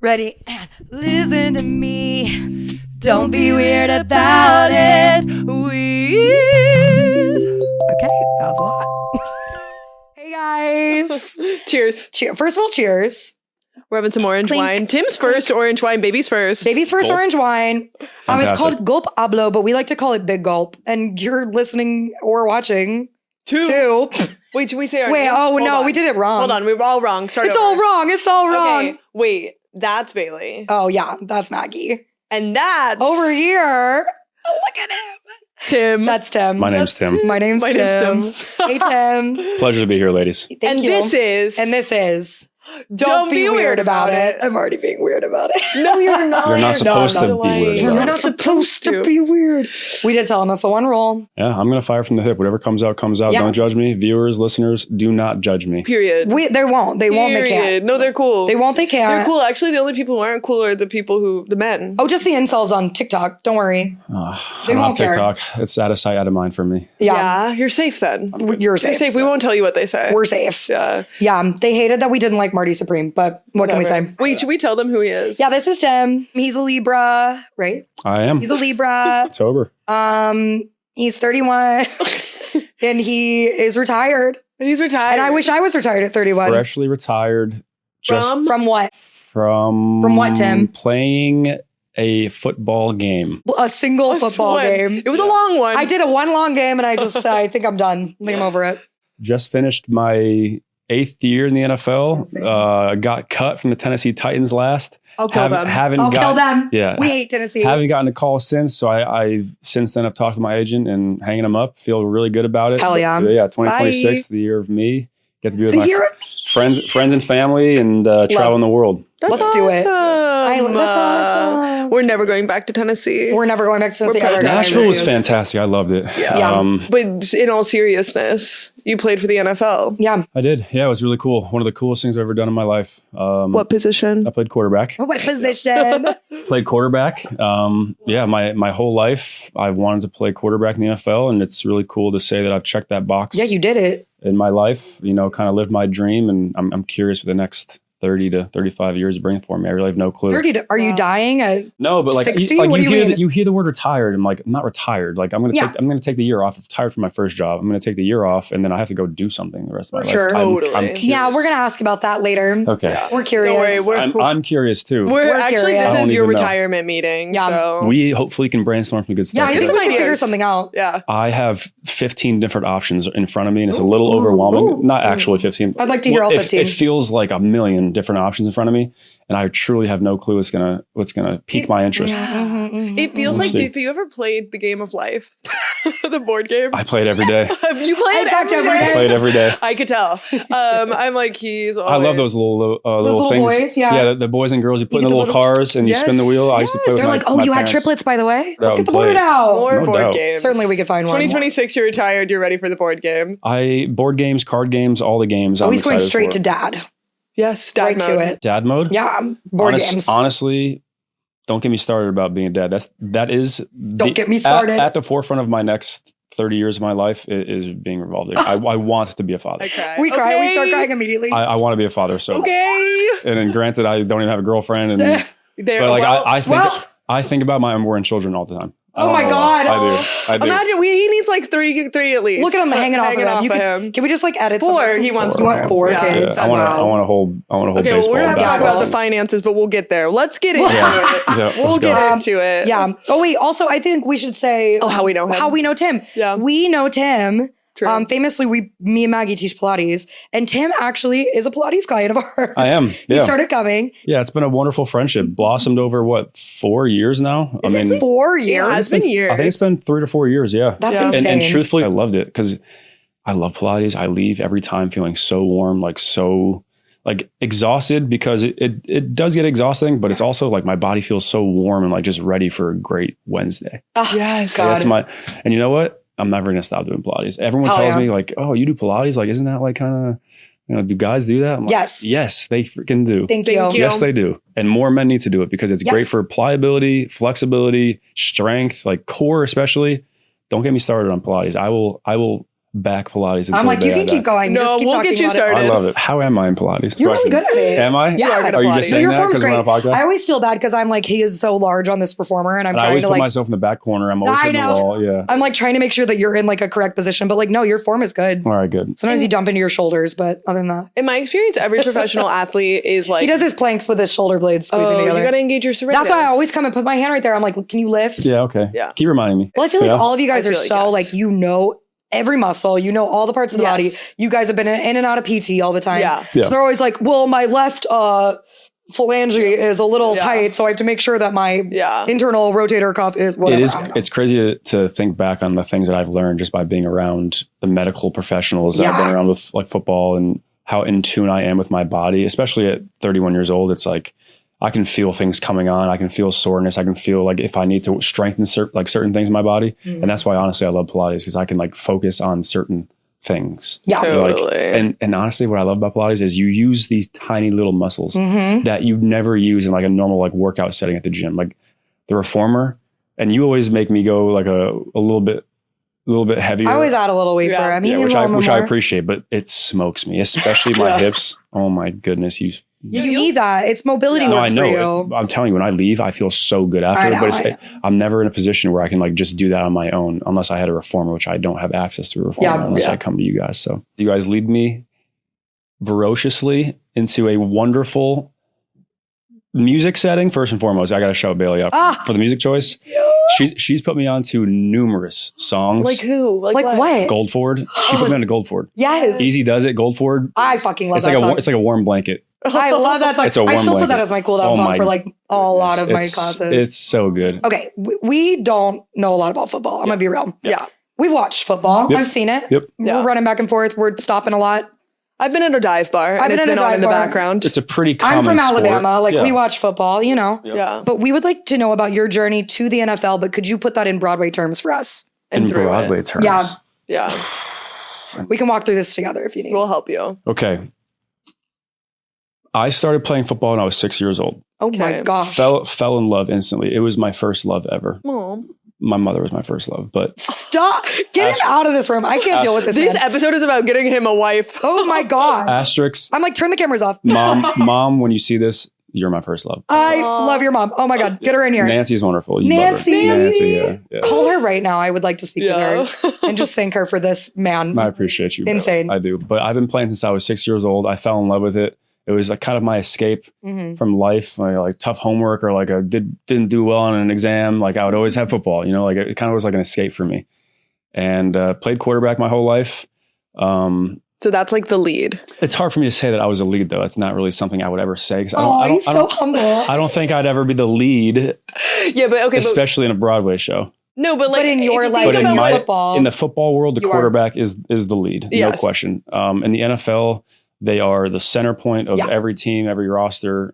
Ready? And listen to me. Don't be weird about it. Weird. Okay, that was a lot. Hey guys. Cheers. First of all, cheers. We're having some orange Clink. wine. Tim's first orange wine. Baby's first. Baby's first Gulp. orange wine. It's Fantastic. called Gulp Hablo, but we like to call it Big Gulp. And you're listening or watching Two. Wait, should we say our Wait, names? oh Hold no, on. we did it wrong. Hold on, we were all wrong. Start It's over. all wrong. It's all wrong. Okay, wait, that's Bailey. Oh yeah, that's Maggie. And that's Over here. Oh, look at him. Tim. That's Tim. My name's Tim. My name's Tim. Hey Tim. Pleasure to be here, ladies. Thank and you. this is Don't be weird about it. I'm already being weird about it. No, you're not. You're not supposed to be lying. weird You're about not it. supposed to be weird. We did tell him that's the one rule. Yeah, I'm going to fire from the hip. Whatever comes out, comes out. Yeah. Don't judge me. Viewers, listeners, do not judge me. Period. They won't. They won't. They Period. can't. No, they're cool. They won't. They can't. They're cool. Actually, the only people who aren't cool are the people the men. Oh, just the incels on TikTok. Don't worry. They I'm won't on care. TikTok. It's out of sight, out of mind for me. Yeah. You're safe then. You're You're safe. safe. We won't tell you what they say. We're safe. Yeah. Yeah. They hated that we didn't like Marty Supreme, but what can we say? Wait, should we tell them who he is? Yeah, this is Tim. He's a Libra, right? I am. He's a Libra. October. He's 31 and he is retired. He's retired. And I wish I was retired at 31. Freshly retired. Just From what? from what, Tim? Playing a football game. A single football One. game. It was a long one. I did a one long game and I think I'm done. I think I'm over it. Just finished my 8th year in the NFL. Got cut from the Tennessee Titans last. I'll kill them. I'll kill them. Yeah. We hate Tennessee. Haven't gotten a call since, so I've since then I've talked to my agent and hanging them up. Feel really good about it. Hell yeah. But yeah, 2026, Bye. the year of me. Get to be with The my year of- friends and family and traveling the world. That's Let's do it. awesome. That's awesome. We're never going back to Tennessee. We're never going back to Tennessee We're ever again. Nashville was Yes. fantastic. I loved it. Yeah. But in all seriousness, you played for the NFL. Yeah. I did. Yeah, it was really cool. One of the coolest things I've ever done in my life. What position? I played quarterback. What position? Played quarterback. Yeah, my whole life I wanted to play quarterback in the NFL, and it's really cool to say that I've checked that box. Yeah, you did it. In my life, kind of lived my dream, and I'm curious what the next 30 to 35 years bring for me. I really have no clue. 30 are you dying at No, but like, 60? like What you do you hear mean? you hear the word retired. I'm like, I'm not retired. Like I'm gonna take the year off. I've retired from my first job. I'm gonna take the year off, and then I have to go do something the rest of my Sure. life. Totally. I'm curious. Yeah, we're going to ask about that later. Okay. We're curious. Don't worry, I'm curious too. We're curious. actually, I this don't is your even know. retirement meeting. Yeah. So. We hopefully can brainstorm some good Yeah, stuff. I think some we can figure ideas. something out. Yeah. I have 15 different options in front of me, and it's a little overwhelming. Not actually 15. I'd like to hear all 15. It feels like a million different options in front of me, and I truly have no clue what's gonna pique my interest. It feels We'll like, see. if you ever played the game of life, the board game. I play it every day. Have you played In fact, every every day? day. Play it every day. I could tell. I'm like, he's always. I love those little little things. boys, yeah. The boys and girls. You put in get the the little little- cars and you spin the wheel. I used to play with They're my like, oh, my you had parents. triplets, by the way? Let's Out get the and play board it. out. More No board doubt. games. Certainly we could find one. 2026, you're retired. You're ready for the board game. Board games, card games, all the games. Oh, I'm he's going excited straight for. to dad. Yes, dad Right mode. to it. Dad mode. Yeah, board games. Honestly, don't get me started about being a dad. That is. Don't get me started. At the forefront of my next 30 years of my life is being revolved. I want to be a father. I cry. We cry. We Okay. start crying immediately. I want to be a father. So. Okay. And then granted, I don't even have a girlfriend. And There. but like well, I think about my unborn children all the time. Oh my God. I do. imagine he needs like three at least. Look at him hanging off of him. Can we just like edit Four. something? He wants You want four Yeah. kids? I want to hold Okay, well, baseball. we're gonna and have to talk about basketball. the finances, but we'll get there. Let's get into Yeah. it. Yeah, We'll let's get go. into it. Yeah. Oh wait. Also, I think we should say Oh, how we know him. How we know Tim. Yeah. We know Tim. True. Famously, me and Maggie teach Pilates, and Tim actually is a Pilates client of ours. I am. He Yeah. started coming. Yeah, it's been a wonderful friendship. Blossomed over 4 years now? Is it 4 years? Yeah, it's been years. I think it's been 3 to 4 years. Yeah. That's Yeah. insane. And truthfully, I loved it because I love Pilates. I leave every time feeling so warm, like exhausted because it does get exhausting, but it's also like my body feels so warm and like just ready for a great Wednesday. Yes. God. That's and you know what? I'm never going to stop doing Pilates. Everyone Hell tells yeah. me like, oh, you do Pilates? Like, isn't that like kind of, do guys do that? I'm like, Yes. Yes, they freaking do. Thank Thank you. you. Yes, they do. And more men need to do it because it's Yes. great for pliability, flexibility, strength, like core especially. Don't get me started on Pilates. I will back Pilates. I'm like, you can keep going. No, Just keep we'll talking get you about it. started. I love it. How am I in Pilates? You're really good at it. Am I? Yeah. You are good at Are you Pilates. just No, saying your that form's because we're great. on a podcast? I always feel bad because I'm like, he is so large on this performer, and I'm And I trying always to put like, myself in the back corner. I'm always I hitting the know. wall. Yeah. I'm like trying to make sure that you're in like a correct position, but like, no, your form is good. All right, good. Sometimes you dump into your shoulders, but other than that, In my experience, every professional athlete is like, he does his planks with his shoulder blades squeezing oh, together. you got to engage your serratus. That's why I always come and put my hand right there. I'm like, can you lift? Yeah, okay. Yeah. Keep reminding me. Well, I feel like Yeah. all of you guys I are feel like so yes. like, you know, every muscle, you know, all the parts of the body. Yes. You guys have been in and out of PT all the time. Yeah. Yeah. So they're always like, well, my left phalange is a little Yeah. tight, so I have to make sure that my Yeah. internal rotator cuff is whatever. It is. I don't know. It's crazy to think back on the things that I've learned just by being around the medical professionals that I've Yeah. been around with, like football, and how in tune I am with my body. Especially at 31 years old, it's like I can feel things coming on. I can feel soreness. I can feel like if I need to strengthen certain things in my body, and that's why honestly I love Pilates, because I can like focus on certain things. Yeah. Like, Totally. and honestly, what I love about Pilates is you use these tiny little muscles that you never use in like a normal like workout setting at the gym, like the reformer. And you always make me go like a little bit heavier. I always add a little weight Yeah. for him. He Yeah, needs which a I little which more. I appreciate, but it smokes me, especially my Yeah. hips. Oh my goodness, You need that. It's mobility No, work I for know. you. I'm telling you, when I leave, I feel so good after. I know, but I know. I'm never in a position where I can like just do that on my own, unless I had a reformer, which I don't have access to a reformer Yeah. unless Yeah. I come to you guys. So you guys lead me ferociously into a wonderful music setting. First and foremost, I got to shout Bailey up for the music choice. She's put me on to numerous songs. Like who? Like what? Goldford. She put me on to Goldford. Yes. Easy does it. Goldford. I fucking love It's that like song. it's like a warm blanket. I love that song. It's a I warm still put that blanket. as my cool down Oh song my for like a lot of my It's- classes. It's so good. Okay, we don't know a lot about football. I'm gonna be real. Yeah. We've watched football. Yep. I've seen it. Yep. Yeah. We're running back and forth. We're stopping a lot. I've been at a dive bar I've and been it's at a been on dive in the bar. background. It's a pretty common I'm from sport. Alabama. Like Yeah. we watch football, you know. Yeah. But we would like to know about your journey to the NFL. But could you put that in Broadway terms for us? in through Broadway it. terms. Yeah. Yeah. We can walk through this together if you need. We'll help you. Okay. I started playing football when I was 6 years old. Oh my Okay. gosh! Fell in love instantly. It was my first love ever. Mom. My mother was my first love, but Stop! Get him out of this room. I can't deal with this. This Man. episode is about getting him a wife. Oh my god! asterisks. I'm like, turn the cameras off. Mom, when you see this, you're my first love. I love your mom. Oh my god, get her in here. Nancy's wonderful. You love her. Nancy. Nancy, yeah. Call her right now. I would like to speak Yeah. with her and just thank her for this man. I appreciate you. Bella. Insane. I do. But I've been playing since I was 6 years old. I fell in love with it. It was like kind of my escape Mhm. from life, like tough homework or like didn't do well on an exam. Like I would always have football, like it kind of was like an escape for me. And played quarterback my whole life. So that's like the lead. It's hard for me to say that I was a lead, though. It's not really something I would ever say. 'Cause Oh, he's so humble. I don't think I'd ever be the lead, Yeah, but okay. especially in a Broadway show. No, but like But in if your you life, think But in about my- what- football, In the football world, the You are. quarterback is the lead, no Yes. question. In the NFL, they are the center point of Yeah. every team, every roster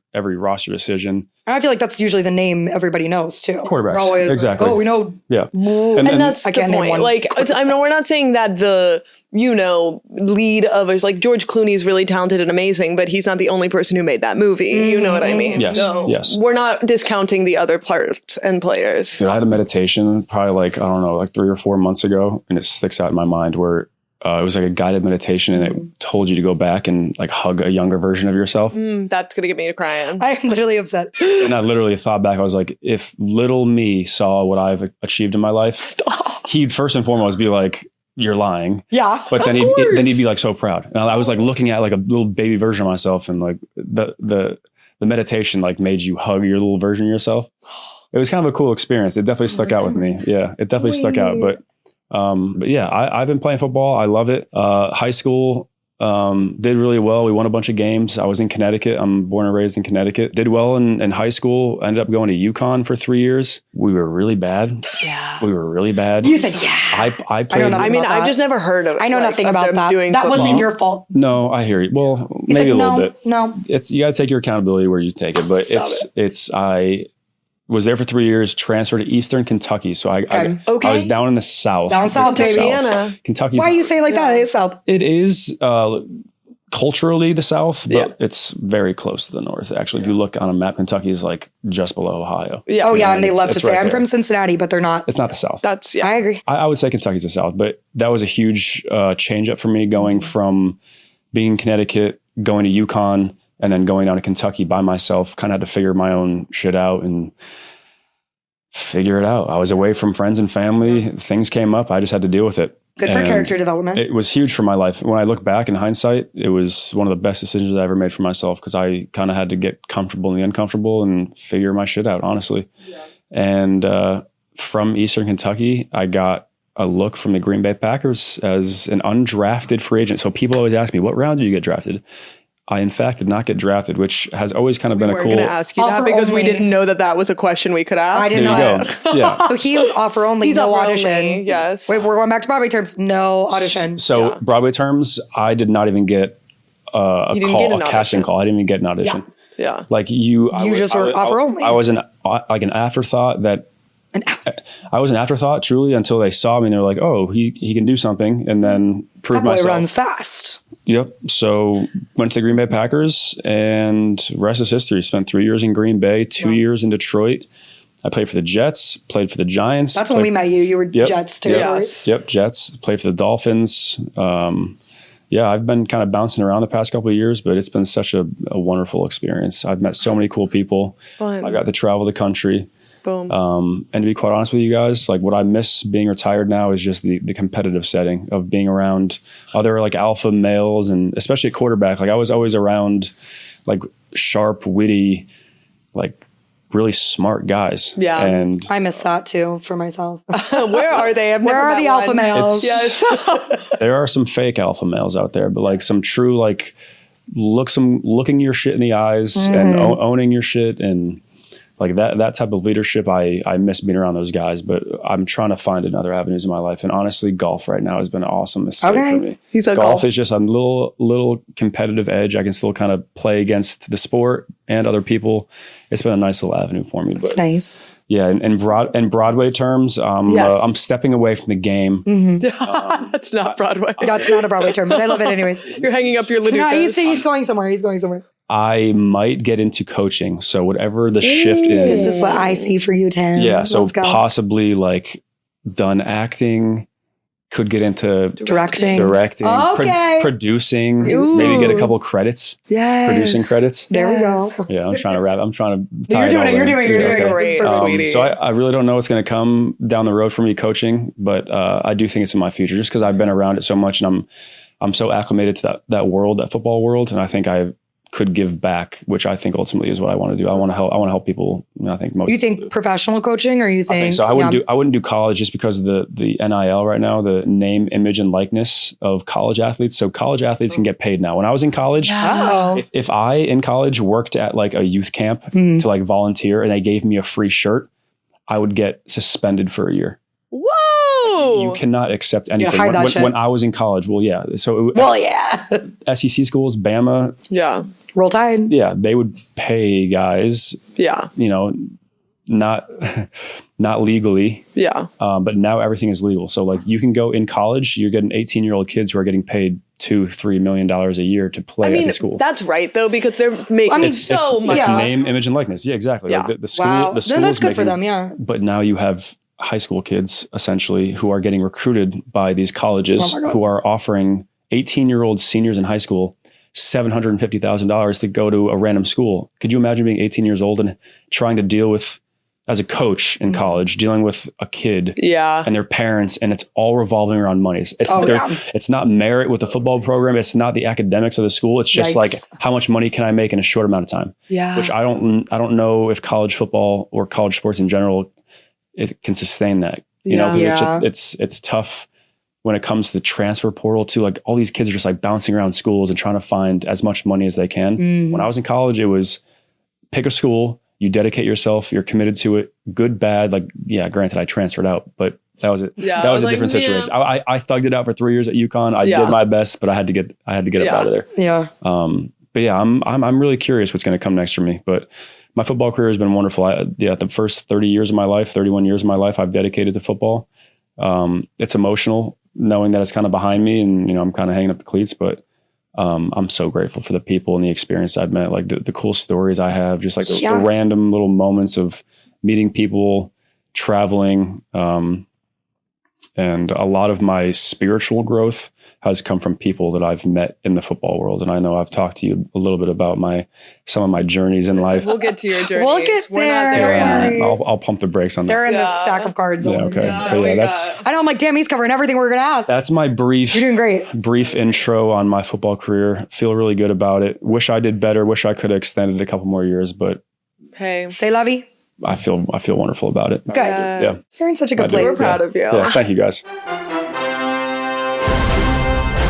decision. And I feel like that's usually the name everybody knows too. Quarterbacks, We're always like, exactly. oh, we know. Yeah. and then- that's I the can't name point. one. Like, I know we're not saying that the lead of us, like George Clooney's really talented and amazing, but he's not the only person who made that movie. You know what I mean? Yes, So yes. we're not discounting the other parts and players. Dude, I had a meditation probably like 3 or 4 months ago, and it sticks out in my mind where it was like a guided meditation, and it told you to go back and like hug a younger version of yourself. That's gonna get me to crying. I am literally upset. And I literally thought back, I was like, if little me saw what I've achieved in my life, Stop. he'd first and foremost be like, "You're lying." Yeah. But then Of course. he'd be like so proud. And I was like looking at like a little baby version of myself, and like the meditation like made you hug your little version of yourself. It was kind of a cool experience. It definitely stuck out with me. Yeah, it definitely stuck out. But yeah, I've been playing football. I love it. High school did really well. We won a bunch of games. I was in Connecticut. I'm born and raised in Connecticut. Did well in high school. Ended up going to UConn for 3 years. We were really bad. Yeah. We were really bad. You said yeah. I played. nothing I mean, about I've that. just never heard of it. I know nothing of about them that. doing That wasn't football. your fault. No, I hear you. Well, He maybe said, a little bit. No. You got to take your accountability where you take it. But Stop I was there for 3 years, transferred to Eastern Kentucky. So I was down in the South. Down south, baby. Indiana. Kentucky's Why you say it like that? It's south. It is culturally the South, but Yeah. it's very close to the North. Actually, if you look on a map, Kentucky is like just below Ohio. Yeah. Oh yeah, and they It's- love to it's say right I'm there. from Cincinnati, but they're not. It's not the South. That's, yeah. I agree. I would say Kentucky's the South, but that was a huge change up for me going from being in Connecticut, going to Yukon, and then going down to Kentucky by myself. Kind of had to figure my own shit out and figure it out. I was away from friends and family. Things came up. I just had to deal with it. Good for And character development. It was huge for my life. When I look back in hindsight, it was one of the best decisions I ever made for myself because I kind of had to get comfortable in the uncomfortable and figure my shit out, honestly. Yeah. And from Eastern Kentucky, I got a look from the Green Bay Packers as an undrafted free agent. So people always ask me, what round did you get drafted? I, in fact, did not get drafted, which has always kind of been a We're cool. going to ask you that Offer because we only. didn't know that that was a question we could ask. I didn't There know you that. go. Yeah. So he was offer only, He's no offer audition. only, yes. Wait, we're going back to Broadway terms. No audition. So Yeah. Broadway terms, I did not even get a You didn't call, get a an casting audition. call. I didn't even get an audition. Yeah. Like I just were offer only. I was like an afterthought that And I was an afterthought truly until they saw me and they were like, oh, he can do something, and then proved that boy myself. runs fast. Yep. So went to the Green Bay Packers, and rest is history. Spent 3 years in Green Bay, 2 years in Detroit. I played for the Jets, played for the Giants. That's when we met you. You were Yep. Jets Yep. territory. Yes. Yep, Jets. Played for the Dolphins. Yeah, I've been kind of bouncing around the past couple of years, but it's been such a wonderful experience. I've met so many cool people. Fun. I got to travel the country. Boom. And to be quite honest with you guys, like what I miss being retired now is just the competitive setting of being around other like alpha males, and especially at quarterback. Like I was always around like sharp, witty, like really smart guys. Yeah. And I miss that too for myself. Where are they? I've Where never are met the alpha one. males? Yes. there are some fake alpha males out there, but like some true, like looking your shit in the eyes and owning your shit, and like that type of leadership. I miss being around those guys, but I'm trying to find another avenues in my life. And honestly, golf right now has been an awesome escape Okay. for me. He's a golf golf. is just a little competitive edge. I can still kind of play against the sport and other people. It's been a nice little avenue for me. It's But nice. yeah, in Broadway terms, Yes. I'm stepping away from the game. That's not Broadway. That's not a Broadway term, but I love it anyways. You're hanging up your No, Laducas. he's going somewhere. He's going somewhere. I might get into coaching. So whatever the shift is. This is what I see for you, Tim. Yeah. So Let's go. possibly like done acting, could get into Directing. Okay. producing, Ooh. maybe get a couple credits, Yes. producing credits. There we go. Yeah. I'm trying to wrap. I'm trying to tie You're it doing all it. You're in. doing it. You're Yeah, doing it. okay. Great, This is perfect. sweetie. So I really don't know what's going to come down the road for me coaching, but I do think it's in my future just because I've been around it so much, and I'm so acclimated to that world, that football world, and I think I could give back, which I think ultimately is what I want to do. I want to help people. I think most. You think professional coaching, or you I think? think so. I wouldn't do college just because of the NIL right now, the name, image, and likeness of college athletes. So college athletes can get paid now. When I was in college, Oh, if I in college worked at like a youth camp to like volunteer and they gave me a free shirt, I would get suspended for a year. Whoa. You cannot accept anything. hide that shit. When I was in college, well, yeah. So well, yeah. SEC schools, Bama, Yeah. Roll Tide. yeah, they would pay guys, Yeah. not legally. Yeah. But now everything is legal. So like you can go in college, you're getting 18-year-old kids who are getting paid $2-3 million a year to play I at mean, the school. that's right though, because they're making so much. It's yeah. name, image, and likeness. Yeah, exactly. Yeah. Like the school, Wow. the school Then that's is good for making- them. Yeah. But now you have high school kids essentially who are getting recruited by these colleges Oh my God. who are offering 18-year-old seniors in high school $750,000 to go to a random school. Could you imagine being 18 years old and trying to deal with, as a coach in college, dealing with a kid Yeah. and their parents, and it's all revolving around money. It's Oh, yeah. it's not merit with the football program. It's not the academics of the school. It's just Yikes. like how much money can I make in a short amount of time, Yeah. which I don't know if college football or college sports in general, it can sustain that, you know, 'cause Yeah. it's tough when it comes to the transfer portal too. Like all these kids are just like bouncing around schools and trying to find as much money as they can. Mm. When I was in college, it was pick a school, you dedicate yourself, you're committed to it, good, bad. Like, yeah, granted I transferred out, but that was it. Yeah, That was I a was different like, situation. I thugged it out for 3 years at UConn. I Yeah. did my best, but I had to get up Yeah. out of there. Yeah. But yeah, I'm really curious what's going to come next for me. But my football career has been wonderful. The first 31 years of my life, I've dedicated to football. It's emotional knowing that it's kind of behind me, and I'm kind of hanging up the cleats. But I'm so grateful for the people and the experience I've met, like the cool stories I have, just like the random little moments of meeting people, traveling. And a lot of my spiritual growth has come from people that I've met in the football world. And I know I've talked to you a little bit about some of my journeys in life. We'll get to your journeys. We'll get We're there. not there yet. I'll pump the brakes on that. They're in the stack of cards. Yeah, okay. I know. I'm like, damn, he's covering everything we're going to ask. That's my You're doing great. brief intro on my football career. Feel really good about it. Wish I did better. Wish I could have extended a couple more years, but hey, say la vie. I feel wonderful about it. Good. Yeah. You're in such a good place. we're proud of you. Yeah, thank you guys.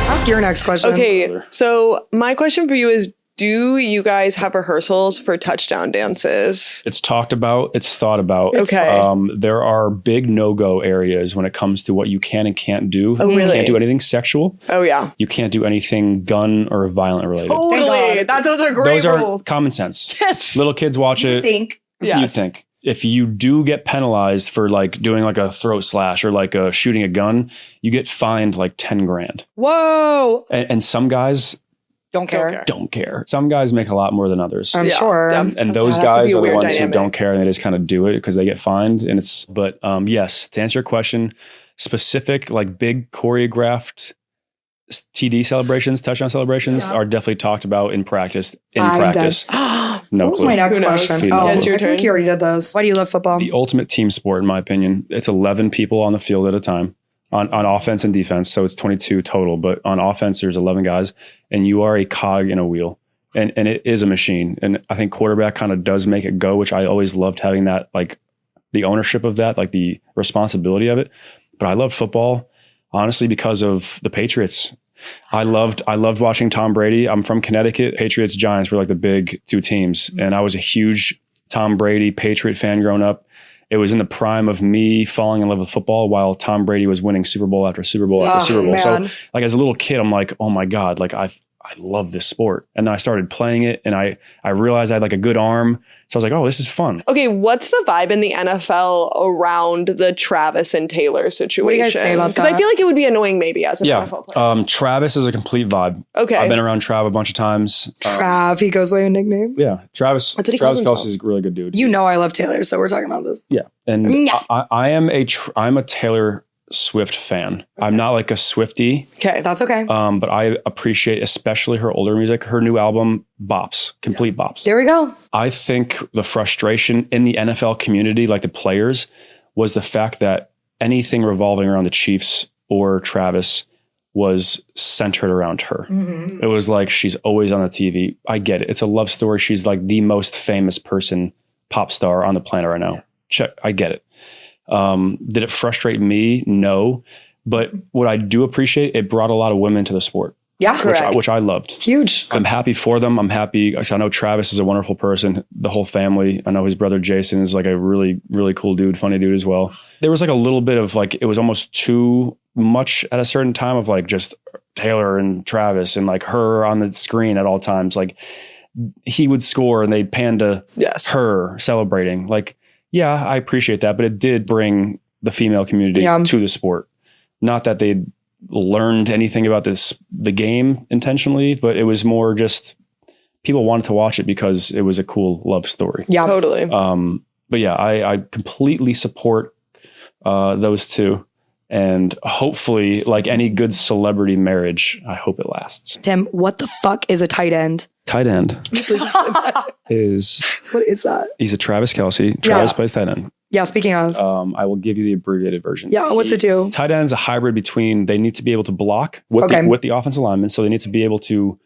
Ask your next question. Okay, so my question for you is, do you guys have rehearsals for touchdown dances? It's talked about. It's thought about. Okay. There are big no-go areas when it comes to what you can and can't do. Oh, really? You can't do anything sexual. Oh, yeah. You can't do anything gun or violent related. Totally. Those are great Those are rules. common sense. Yes. Little kids watch it. Think. Yes. You think. If you do get penalized for like doing like a throat slash or like shooting a gun, you get fined like 10 grand. Whoa. And some guys Don't care. don't care. Some guys make a lot more than others. I'm sure. And those That has to guys be a are the weird ones dynamic. who don't care and they just kind of do it because they get fined. And yes, to answer your question, specific, like big choreographed TD celebrations, touchdown celebrations are definitely talked about in practice. No What was clue. my next Who knows? question? Yeah, Oh, it's your I feel like turn. you already did those. Why do you love football? The ultimate team sport, in my opinion. It's 11 people on the field at a time on offense and defense. So it's 22 total. But on offense, there's 11 guys, and you are a cog in a wheel. And it is a machine. And I think quarterback kind of does make it go, which I always loved having that, like the ownership of that, like the responsibility of it. But I love football, honestly, because of the Patriots. I loved watching Tom Brady. I'm from Connecticut. Patriots, Giants were like the big two teams. And I was a huge Tom Brady Patriot fan growing up. It was in the prime of me falling in love with football while Tom Brady was winning Super Bowl after Super Bowl after Super Bowl. Man. So like as a little kid, I'm like, oh my God, like I love this sport. And then I started playing it and I realized I had like a good arm. So I was like, oh, this is fun. Okay, what's the vibe in the NFL around the Travis and Taylor situation? What do you guys say about Because I that? feel like it would be annoying maybe as an NFL player. Travis is a complete vibe. Okay. I've been around Trav a bunch of times. Trav, he goes by a nickname. Yeah. Travis That's what he calls Kelce himself. is a really good dude. You know I love Taylor, so we're talking about this. Yeah. And Yeah. I'm a Taylor Swift fan. I'm not like a Swiftie, Okay. That's okay. but I appreciate especially her older music. Her new album, bops, complete bops. There we go. I think the frustration in the NFL community, like the players, was the fact that anything revolving around the Chiefs or Travis was centered around her. It was like she's always on the TV. I get it. It's a love story. She's like the most famous person, pop star on the planet right now. I get it. Did it frustrate me? No. But what I do appreciate, it brought a lot of women to the sport. Yeah. Correct. Which I loved. Huge. I'm happy for them. I'm happy. I know Travis is a wonderful person. The whole family. I know his brother Jason is like a really, really cool dude, funny dude as well. There was like a little bit of like, it was almost too much at a certain time of like just Taylor and Travis and like her on the screen at all times. Like he would score and they'd pan to her celebrating. Like, yeah, I appreciate that, but it did bring the female community to the sport. Not that they'd learned anything about the game intentionally, but it was more just people wanted to watch it because it was a cool love story. Yeah. Totally. But yeah, I completely support those two. And hopefully, like any good celebrity marriage, I hope it lasts. Tim, what the fuck is a tight end? Tight end is... What is that? He's a Travis Kelce. Travis plays tight end. Yeah, speaking of. I will give you the abbreviated version. Yeah, what's it do? Tight end is a hybrid between they need to be able to block with the offensive lineman. So they need to be able to,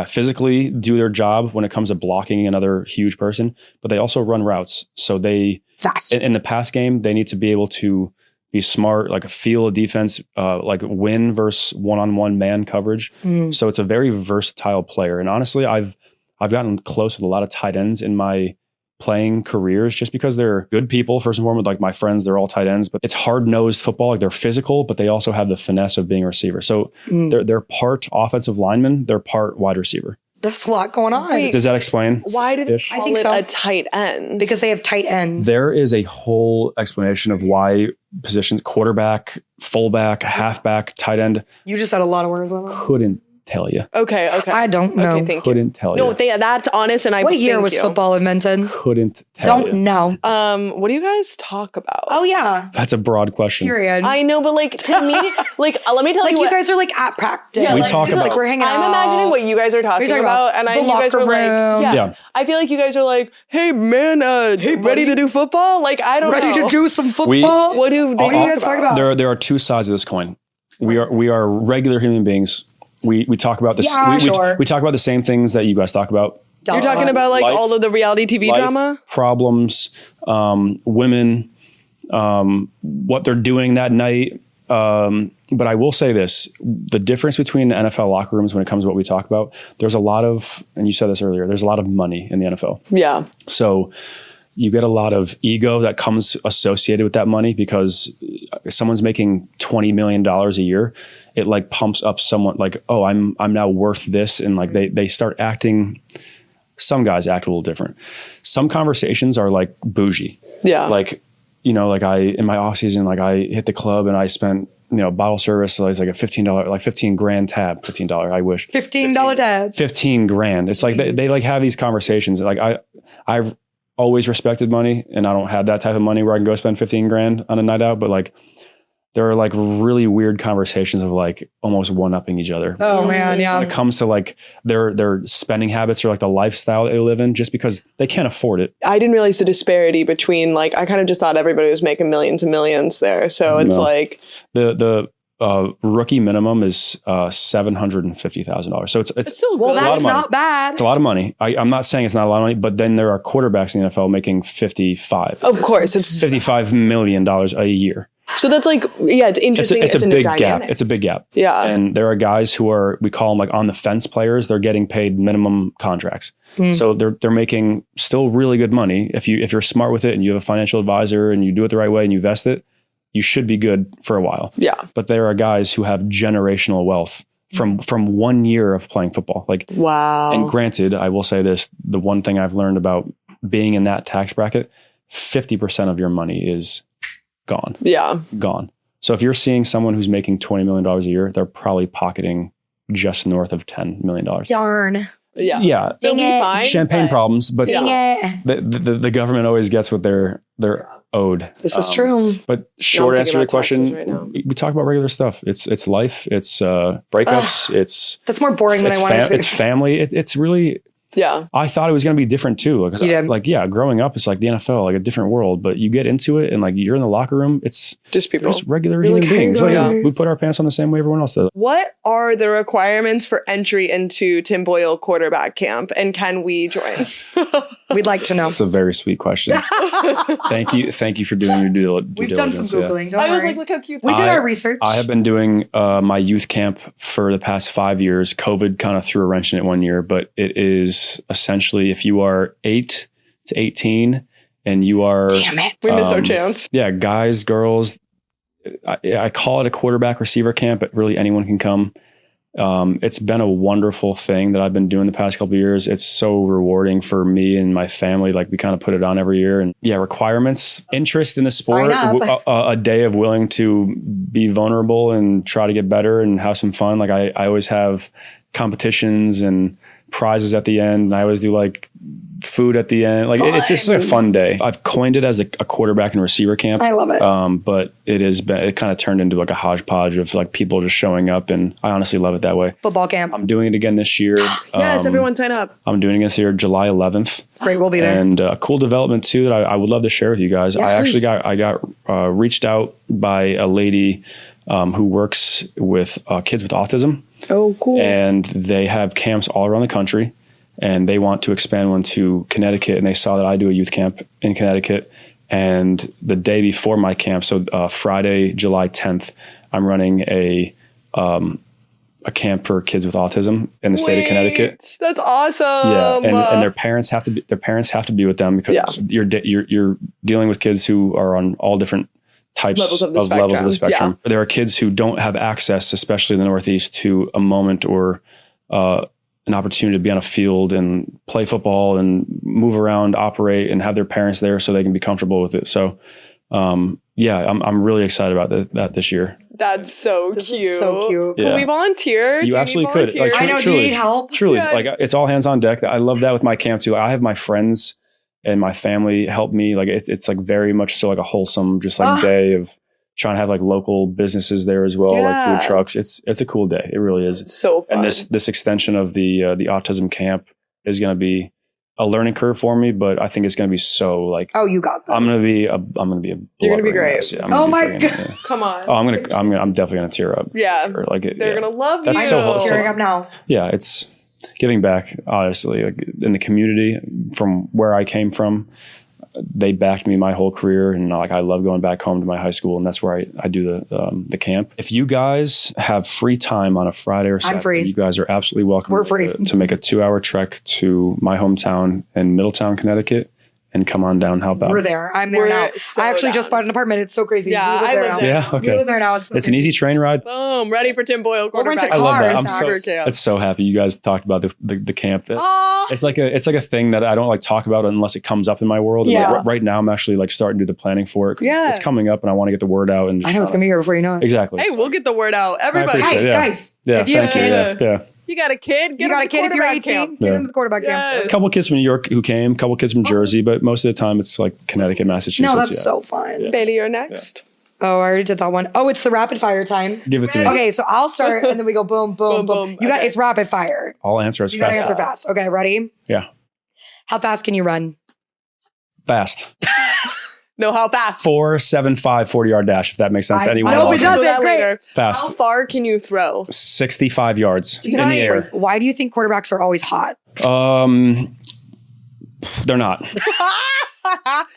physically do their job when it comes to blocking another huge person. But they also run routes. So they... Fast. In the pass game, they need to be able to be smart, like feel a defense, like win versus one-on-one man coverage. So it's a very versatile player. And honestly, I've gotten close with a lot of tight ends in my playing careers just because they're good people. First and foremost, like my friends, they're all tight ends, but it's hard-nosed football. Like they're physical, but they also have the finesse of being a receiver. So they're part offensive lineman, they're part wide receiver. There's a lot going on. Wait, Does that explain? why did it I call think it so. a tight end? Because they have tight ends. There is a whole explanation of why positions, quarterback, fullback, halfback, tight end, You just said a lot of words on that. couldn't tell you. Okay. I don't know. Okay, thank you. Couldn't tell No, you. that's honest, and I. What year thank was you. football invented? Couldn't tell Don't you. know. What do you guys talk about? Oh yeah. That's a broad question. Period. I know, but like to me, like let me tell like you you what. guys are like at practice. Yeah, We like, talk this is, about- like we're hanging out. I'm imagining what you guys are talking about, and The you guys are locker like, room. Yeah. I feel like you guys are like, hey man, ready to do football? Like I don't Ready know. to do some football. What do they What do you guys talk about? There are two sides of this coin. We are regular human beings. We talk about this. Yeah, sure. We talk about the same things that you guys talk about. You're talking about like Life- all of the reality TV Life, drama? problems, women, what they're doing that night. But I will say this, the difference between the NFL locker rooms when it comes to what we talk about, there's a lot of, and you said this earlier, there's a lot of money in the NFL. Yeah. So you get a lot of ego that comes associated with that money because someone's making $20 million a year. It like pumps up someone like, oh, I'm now worth this. And like they start acting, some guys act a little different. Some conversations are like bougie. Yeah. Like, like in my off season, like I hit the club and I spent, bottle service. So it's like a $15, like 15 grand tab, $15. I wish $15 tab. 15 grand. It's like they like have these conversations. Like I've always respected money and I don't have that type of money where I can go spend 15 grand on a night out. But like, there are like really weird conversations of like almost one-upping each other. Oh man, yeah. When it comes to like their spending habits or like the lifestyle that they live in just because they can't afford it. I didn't realize the disparity between like, I kind of just thought everybody was making millions and millions there. So it's like the rookie minimum is $750,000. So it's still Well, good. a lot that's of money. not bad. It's a lot of money. I'm not saying it's not a lot of money, but then there are quarterbacks in the NFL making 55. Of course. It's $55 million a year. so that's like, yeah, it's interesting. It's a new big dynamic. gap. It's a big gap. Yeah. And there are guys who are, we call them like on the fence players. They're getting paid minimum contracts. So they're making still really good money. If you're smart with it and you have a financial advisor and you do it the right way and you vest it, you should be good for a while. Yeah. But there are guys who have generational wealth from 1 year of playing football. Like, Wow. and granted, I will say this, the one thing I've learned about being in that tax bracket, 50% of your money is gone. Yeah. Gone. So if you're seeing someone who's making $20 million a year, they're probably pocketing just north of $10 million. Darn. Yeah. Yeah. They'll be Dang it. fine, Champagne but problems, but Dang it. the government always gets what they're owed. This is true. But short I'm answer to thinking your about question, taxes right now. we talk about regular stuff. It's life. It's breakups. It's That's more boring than I wanted it to be. it's family. It's really. Yeah. I thought it was going to be different too. You did. Like, yeah, growing up, it's like the NFL, like a different world. But you get into it, and like you're in the locker room, it's Just people. just regular You're human like, hey, beings. Like, guys. we put our pants on the same way everyone else does. What are the requirements for entry into Tim Boyle quarterback camp, and can we join? We'd like to know. It's a very sweet question. Thank you for doing your due We've done some diligence. Yeah. Googling. Don't I was worry. like, look how cute. We did I- our research. I have been doing my youth camp for the past 5 years. COVID kind of threw a wrench in it 1 year, but it is essentially if you are 8 to 18 and you are, Damn it. We missed our chance. yeah, guys, girls, I call it a quarterback receiver camp, but really anyone can come. It's been a wonderful thing that I've been doing the past couple of years. It's so rewarding for me and my family. Like we kind of put it on every year, and yeah, requirements, interest in the sport, Sign up. a day of willing to be vulnerable and try to get better and have some fun. Like I always have competitions and prizes at the end. And I always do like food at the end. Like it's just a fun day. I've coined it as a quarterback and receiver camp. I love it. But it kind of turned into like a hodgepodge of like people just showing up, and I honestly love it that way. Football camp. I'm doing it again this year. Yes, everyone sign up. I'm doing it this year, July 11th. Great, we'll be there. And a cool development too that I would love to share with you guys. Yeah, I actually please. I got reached out by a lady who works with kids with autism, Oh, cool. and they have camps all around the country, and they want to expand one to Connecticut. And they saw that I do a youth camp in Connecticut, and the day before my camp, so Friday, July 10th, I'm running a camp for kids with autism in the state of Connecticut. That's awesome. Yeah, and their parents have to be with them because you're dealing with kids who are on all different types Levels of the levels of the spectrum. spectrum. There are kids who don't have access, especially in the Northeast, to a moment or an opportunity to be on a field and play football and move around, operate, and have their parents there so they can be comfortable with it. So, I'm really excited about that this year. That's so This cute. is so cute. Yeah. Can we volunteer? Do You need absolutely could. Like, volunteers? I know. Do truly. you need help? Truly, Yes. like it's all hands on deck. I love that with my camp too. Like, I have my friends and my family help me. Like it's like very much so like a wholesome, just like day of trying to have like local businesses there as well, like Yeah. food trucks. It's a cool day. It really is. It's so fun. And this extension of the autism camp is going to be a learning curve for me, but I think it's going to be so like Oh, you got this. I'm going to be a You're gonna be blubbering great. mess. Yeah, I'm Oh gonna be my friggin- God. yeah. Come on. Oh, I'm definitely going to tear up. Yeah. Or like it, They're yeah. gonna love That's you. so wholesome. Tearing up now. Yeah, it's giving back, honestly, like in the community from where I came from. They backed me my whole career, and like I love going back home to my high school, and that's where I do the camp. If you guys have free time on a Friday or Saturday, free. you guys are absolutely welcome. We're free. To make a 2-hour trek to my hometown in Middletown, Connecticut, and come on down, help out. We're there. I'm there We're now. so I actually just down. bought an apartment. It's so crazy. Yeah, We I live now. there. Yeah, We okay. live there now. It's so It's an crazy. easy train ride. Boom. Ready for Tim Boyle, We'll rent quarterback. a I love that. Cars I'm now. so Camp. it's so happy you guys talked about the camp. Aw. It's like a thing that I don't like talk about unless it comes up in my world. And, Yeah. like, right now, I'm actually like starting to do the planning for it. 'Cause Yeah. it's coming up, and I want to get the word out. And I know it's gonna be here before you know it. exactly. Hey, we'll get the word out. Everybody. appreciate Hey it. Yeah. guys, Yeah, if you have a thank kid, you. Yeah. You got a kid? you Get got him a kid. If you're quarterback 18, camp. get Yeah. him to the quarterback camp. Yes. A couple kids from New York who came, a couple kids from Jersey, but most of the time it's like Connecticut, Massachusetts. No, that's yeah. so fun. Bailey, you're next. Oh, I already did that one. Oh, it's the rapid fire time. Give it to me. Okay, so I'll start and then we go boom, boom, Boom, boom. boom. You got Okay. it's rapid fire. I'll answer as So you gotta fast. answer fast. Okay, ready? Yeah, How fast can you run? fast. No, how fast? 4.75 40-yard dash. If that makes sense to I anyone. hope it watching. does. Do that Great. later. Fast. How far can you throw? 65 yards in the Nice. air. Why do you think quarterbacks are always hot? They're not.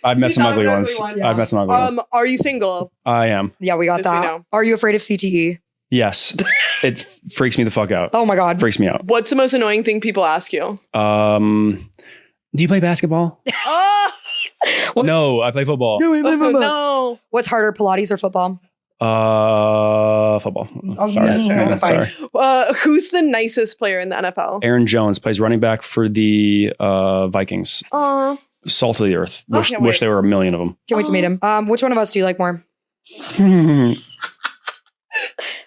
I've met some thought of ugly an ones. ugly one, yeah. I've met some ugly ones. Are you single? I am. Yeah, we got Yes, we that. know. Are you afraid of CTE? Yes. It freaks me the fuck out. Oh my God. Freaks me out. What's the most annoying thing people ask you? Do you play basketball? Oh, No, I play football. no. What's harder, Pilates or football? Football. Oh, Sorry. yeah, Yeah, that's fine. sorry. Who's the nicest player in the NFL? Aaron Jones plays running back for the Vikings. Aw. Salt of the earth. Wish can't wait. there were a million of them. Can't wait to meet him. Which one of us do you like more? Plead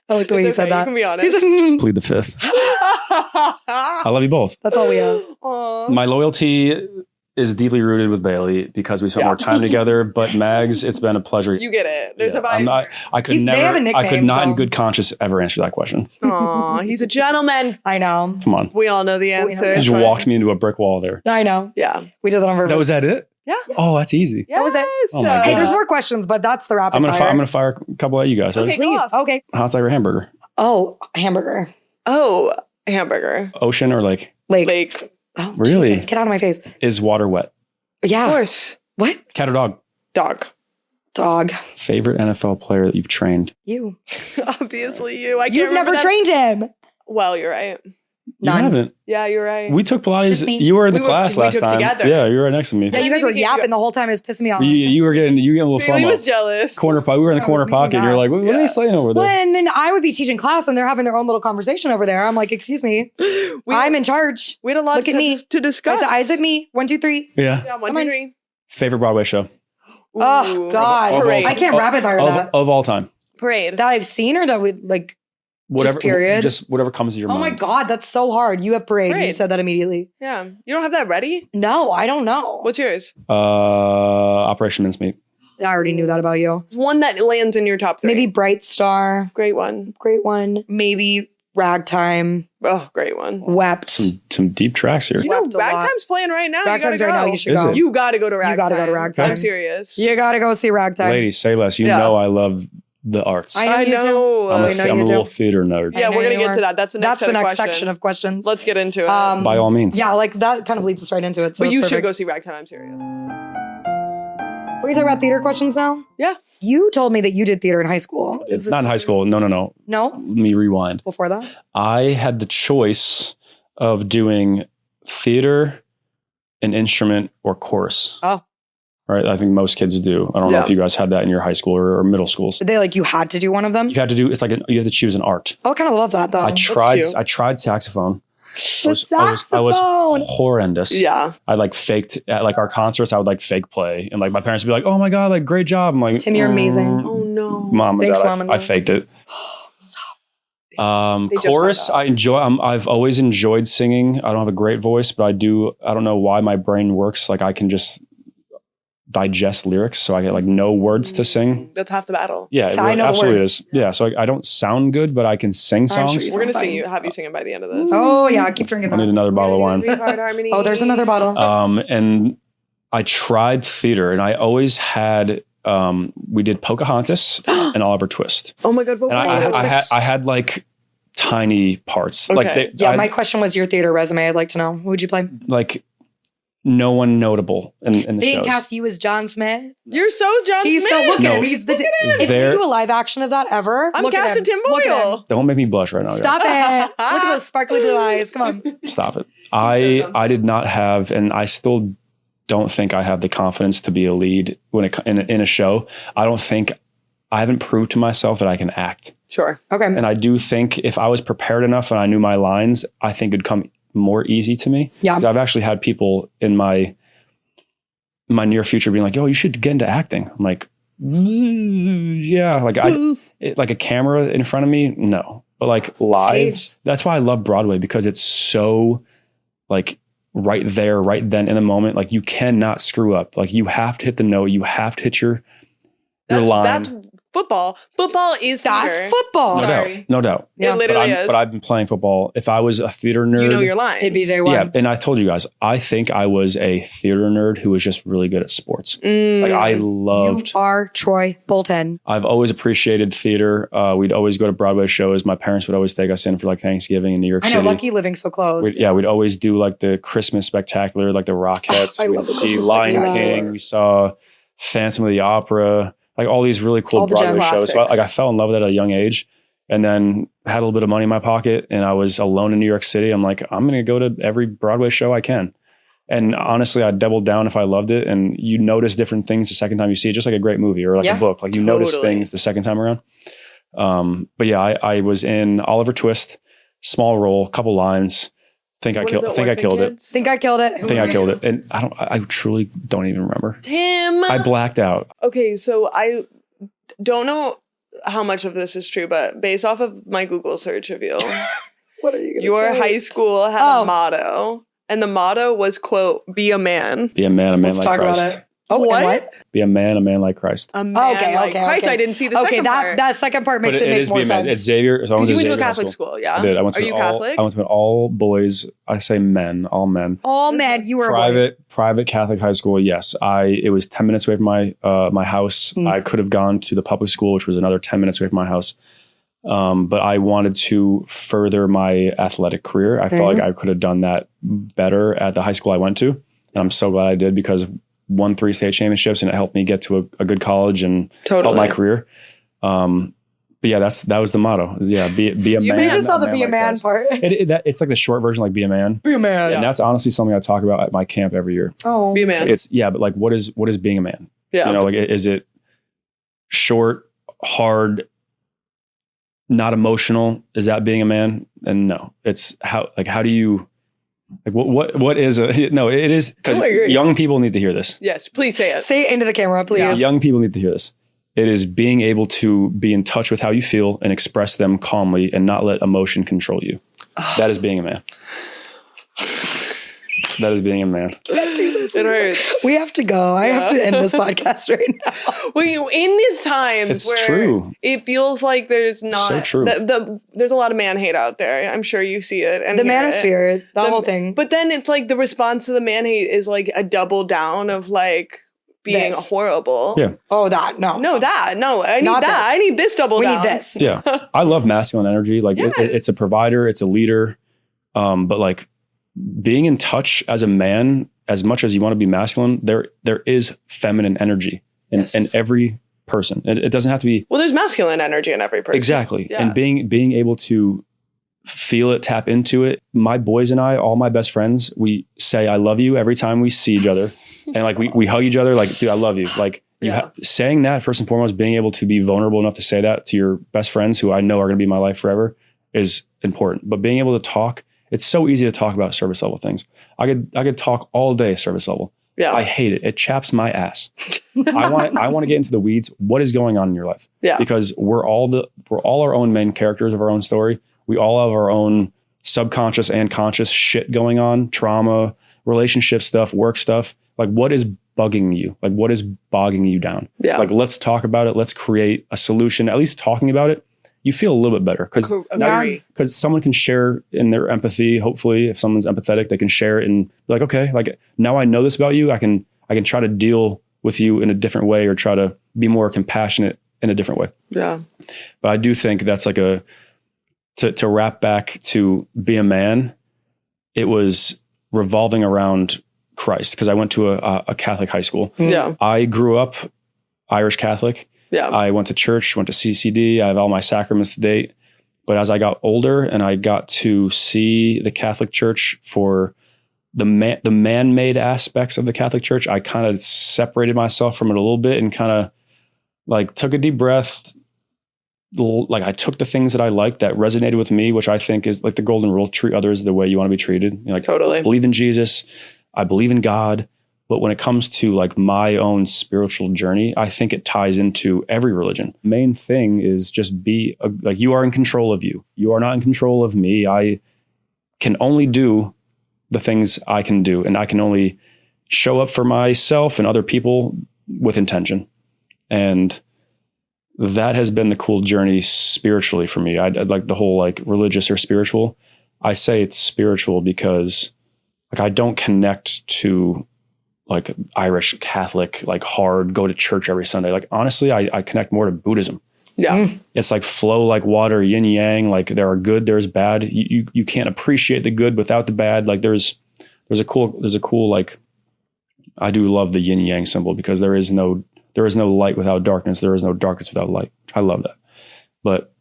I like the way It's you said okay, that. You can be honest. He's like, the fifth. I love you both. that's all we have. Aw. My loyalty is deeply rooted with Bailey because we spent Yeah. more time together. But Mags, it's been a pleasure. You get it. There's Yeah, a vibe. I'm not. I could They have a never. I could nickname, not, in so- good conscience, ever answer that question. Aw, he's a gentleman. I know. Come on, We all know the We know answer. the you It's just fine. walked me into a brick wall there. I know. Yeah. We did that on purpose. That was that it? Yeah. Oh, that's easy. That was it. Oh my Hey, God. there's more questions, but that's the rapid I'm gonna. fire. I'm gonna fire a couple at you guys. Okay. Right? Please. Go Okay. Hot tiger hamburger. Oh, hamburger. Oh, hamburger. Ocean or lake? Lake. Oh, Really? Jesus, get out of my face. Is water wet? Yeah. Of course. What? Cat or dog? Dog. Dog. Favorite NFL player that you've trained? You. Obviously you. I can't You've remember never that. trained him. Well, you're right. None. You haven't. Yeah, you're right. We took Pilates. Just me. You were in the We class we last took time. together. Yeah, you were right next to me. Yeah, you guys were Maybe you yapping the whole time. It was pissing me off. You were getting a little Bailey FOMO. was jealous. We were in the I corner was pocket. making You're that. like, what are Yeah. they saying over there? Well, and then I would be teaching class and they're having their own little conversation over there. I'm like, excuse me, We, I'm in charge. we had a lot Look at me. to discuss. Eyes at me. 1, 2, 3. Yeah. Yeah, one, Come two, on. three. Favorite Broadway show Oh, Ooh. God. Parade. I can't rapid fire that. of all time. Parade. That I've seen or that would like, Whatever. period? Just whatever comes to your oh mind. my God, that's so hard. You have parade. You Parade. said that immediately. Yeah. You don't have that ready? No, I don't know. What's yours? Operation Mincemeat. I already knew that about you. One that lands in your top 3. Maybe Bright Star. Great one. Great one. Maybe Ragtime. Oh, great one. Wept. Some deep tracks here. You know, Wept a lot. Ragtime's playing right now. Ragtime's you right gotta now. go. You should Is go. it? You gotta go to Ragtime. You gotta go to Ragtime. I'm serious. You gotta go see Ragtime. Ladies, say less. You Yeah. know I love the arts. I know I you do. know. I'm I know a you little do. theater nerd. Yeah, I know we're gonna you get are. to that. That's the next, That's the next question. section of questions. Let's get into it. By all means. Yeah, like that kind of leads us right into it. So but it's you should perfect. go see Ragtime. I'm serious. We're gonna talk about theater questions now. Yeah. You told me that you did theater in high school. It's not in high school. No. No, Let me rewind. before that. I had the choice of doing theater, an instrument, or chorus. Oh. Right? I think most kids do. I don't know Yeah. if you guys had that in your high school or middle schools. Did they like you had to do one of them? You had to do, it's like, you have to choose an art. Oh, I kind of love that though. I tried saxophone. The I was saxophone. horrendous. Yeah. I like faked at like our concerts. I would like fake play, and like my parents would be like, "Oh my god, like great job!" I'm like, Tim, you're amazing. Oh no. Mom and Thanks, Dad, Mom and I Dad. faked it. They just Chorus, found out. I enjoy. I've always enjoyed singing. I don't have a great voice, but I do. I don't know why my brain works. Like I can just digest lyrics, so I get like no words to sing. That's half the battle. Yeah, So it I really, know the absolutely words. is. Yeah, so I don't sound good, but I can sing I'm sure songs. you We're gonna sound sing fine. you, have you sing it by the end of this. Oh yeah, keep drinking I need that. another bottle of wine. Three-part harmony. Oh, there's another bottle. And I tried theater, and I always had. We did Pocahontas and Oliver Twist, Oh my god, what and were you? I had like tiny parts. Okay. Like Yeah, my question was your theater resume. I'd like to know. Who would you play? like no one notable in the They didn't shows. cast you as John Smith. You're so John He's Smith. so look at No. him. He's the. If you There- do a live action of that ever, I'm look at casting him. Tim Look at him. Boyle. Don't make me blush right now. guys. Stop it! Look at those sparkly blue eyes. Come on. Stop it. John I did not have, and I still don't think I have the confidence to be a lead when it in a show. I don't think I haven't proved to myself that I can act. Sure. Okay. And I do think if I was prepared enough and I knew my lines, I think it'd come more easy to me. Yeah. 'Cause I've actually had people in my near future being like, "Yo, you should get into acting." I'm like, yeah, like a camera in front of me, no. But like live, Stage. that's why I love Broadway, because it's so like right there, right then in the moment. Like you cannot screw up. Like you have to hit the note. You have to hit your line. That's football. Football is That's theater. football. No Sorry. doubt. No doubt. Yeah. It literally is. But I've been playing football. If I was a theater nerd, You know your lines. It'd be day one. yeah. And I told you guys, I think I was a theater nerd who was just really good at sports. Like I loved. You are Troy Bolton. I've always appreciated theater. We'd always go to Broadway shows. My parents would always take us in for like Thanksgiving in New York I know, City. lucky living so close. We'd always do like the Christmas spectacular, like the Rockettes. I We'd love the see Christmas Lion Spectacular. King. We saw Phantom of the Opera, like all these really cool All the Broadway gems. shows. So Classics. I fell in love with it at a young age, and then had a little bit of money in my pocket, and I was alone in New York City. I'm like, I'm going to go to every Broadway show I can. And honestly, I doubled down if I loved it. And you notice different things the second time you see it, just like a great movie or like Yeah. a book. Like you notice Totally. things the second time around. But yeah, I was in Oliver Twist, small role, couple lines. Think I killed it. Think I killed it. Think I killed it. And I truly don't even remember. Tim. I blacked out. Okay, so I don't know how much of this is true, but based off of my Google search of you, What are you going to your high school had Oh. a motto, and the motto was, quote, "Be a man." Be a man Let's like talk Christ. about it. Oh, What? and what? Be a man like Christ. A man Okay, like okay, Christ. okay. I didn't see the Okay, second part. that second part makes But it make is more be a man. sense. It's Xavier. So I went you to went to a Xavier High Catholic school, yeah? I did. I went to Are an you all, Catholic? I went to an all boys. I say men, all men. Oh man, you were a boy. Private Catholic high school. Yes, it was 10 minutes away from my house. Mm. I could have gone to the public school, which was another 10 minutes away from my house. But I wanted to further my athletic career. I felt like I could have done that better at the high school I went to, and I'm so glad I did, because won 3 state championships, and it helped me get to a good college and Totally. help my career. But yeah, that was the motto. Yeah, be a man. You just saw the be a like man Christ. part. It's like the short version, like be a man. Be a man. And that's honestly something I talk about at my camp every year. Oh. Be a man. But like, what is being a man? Yeah. You know, like, is it short, hard, not emotional? Is that being a man? And no, it's how do you, like, what is no, it is, because I agree. young people need to hear this. Yes, please say it. Say it into the camera, please. Young people need to hear this. It is being able to be in touch with how you feel and express them calmly and not let emotion control you. That is being a man. That is being a man. Can't do this. It hurts. We have to go. I have to end this podcast right now. Well, in these times It's where true. it feels like there's not So true. there's a lot of man hate out there. I'm sure you see it. And The hear it. manosphere, the whole thing. But then it's like the response to the man hate is like a double down of like being This. horrible. Yeah. Oh, that. No. No, I need Not that. this. I need this double We down. need this. Yeah. I love masculine energy. Like it's a provider, it's a leader. But like being in touch as a man, as much as you want to be masculine, there is feminine energy in every person. It doesn't have to be Well, there's masculine energy in every person. exactly. Yeah. And being able to feel it, tap into it. My boys and I, all my best friends, we say I love you every time we see each other. And like we hug each other, like, dude, I love you. Like saying that first and foremost, being able to be vulnerable enough to say that to your best friends who I know are going to be in my life forever is important. But being able to talk, it's so easy to talk about service level things. I could talk all day service level. Yeah. I hate it. It chaps my ass. I want to get into the weeds. What is going on in your life? Yeah. Because we're all our own main characters of our own story. We all have our own subconscious and conscious shit going on, trauma, relationship stuff, work stuff. Like, what is bugging you? Like, what is bogging you down? Yeah. Like, let's talk about it. Let's create a solution. At least talking about it, you feel a little bit better because someone can share in their empathy. Hopefully, if someone's empathetic, they can share it and be like, okay, like now I know this about you. I can try to deal with you in a different way or try to be more compassionate in a different way. Yeah. But I do think that's like to wrap back to be a man. It was revolving around Christ because I went to a Catholic high school. Yeah. I grew up Irish Catholic. Yeah. I went to church, went to CCD. I have all my sacraments to date. But as I got older and I got to see the Catholic Church for the man-made aspects of the Catholic Church, I kind of separated myself from it a little bit and kind of like took a deep breath. Like I took the things that I liked that resonated with me, which I think is like the golden rule: treat others the way you want to be treated. You know, like, totally. I believe in Jesus. I believe in God. But when it comes to like my own spiritual journey, I think it ties into every religion. Main thing is just like you are in control of you. You are not in control of me. I can only do the things I can do, and I can only show up for myself and other people with intention. And that has been the cool journey spiritually for me. I'd like the whole like religious or spiritual. I say it's spiritual because like I don't connect to like Irish Catholic, like hard, go to church every Sunday. Like, honestly, I connect more to Buddhism. Yeah. It's like flow like water, yin yang, like there are good, there's bad. You can't appreciate the good without the bad. Like there's a cool, like, I do love the yin yang symbol because there is no light without darkness. There is no darkness without light. I love that. But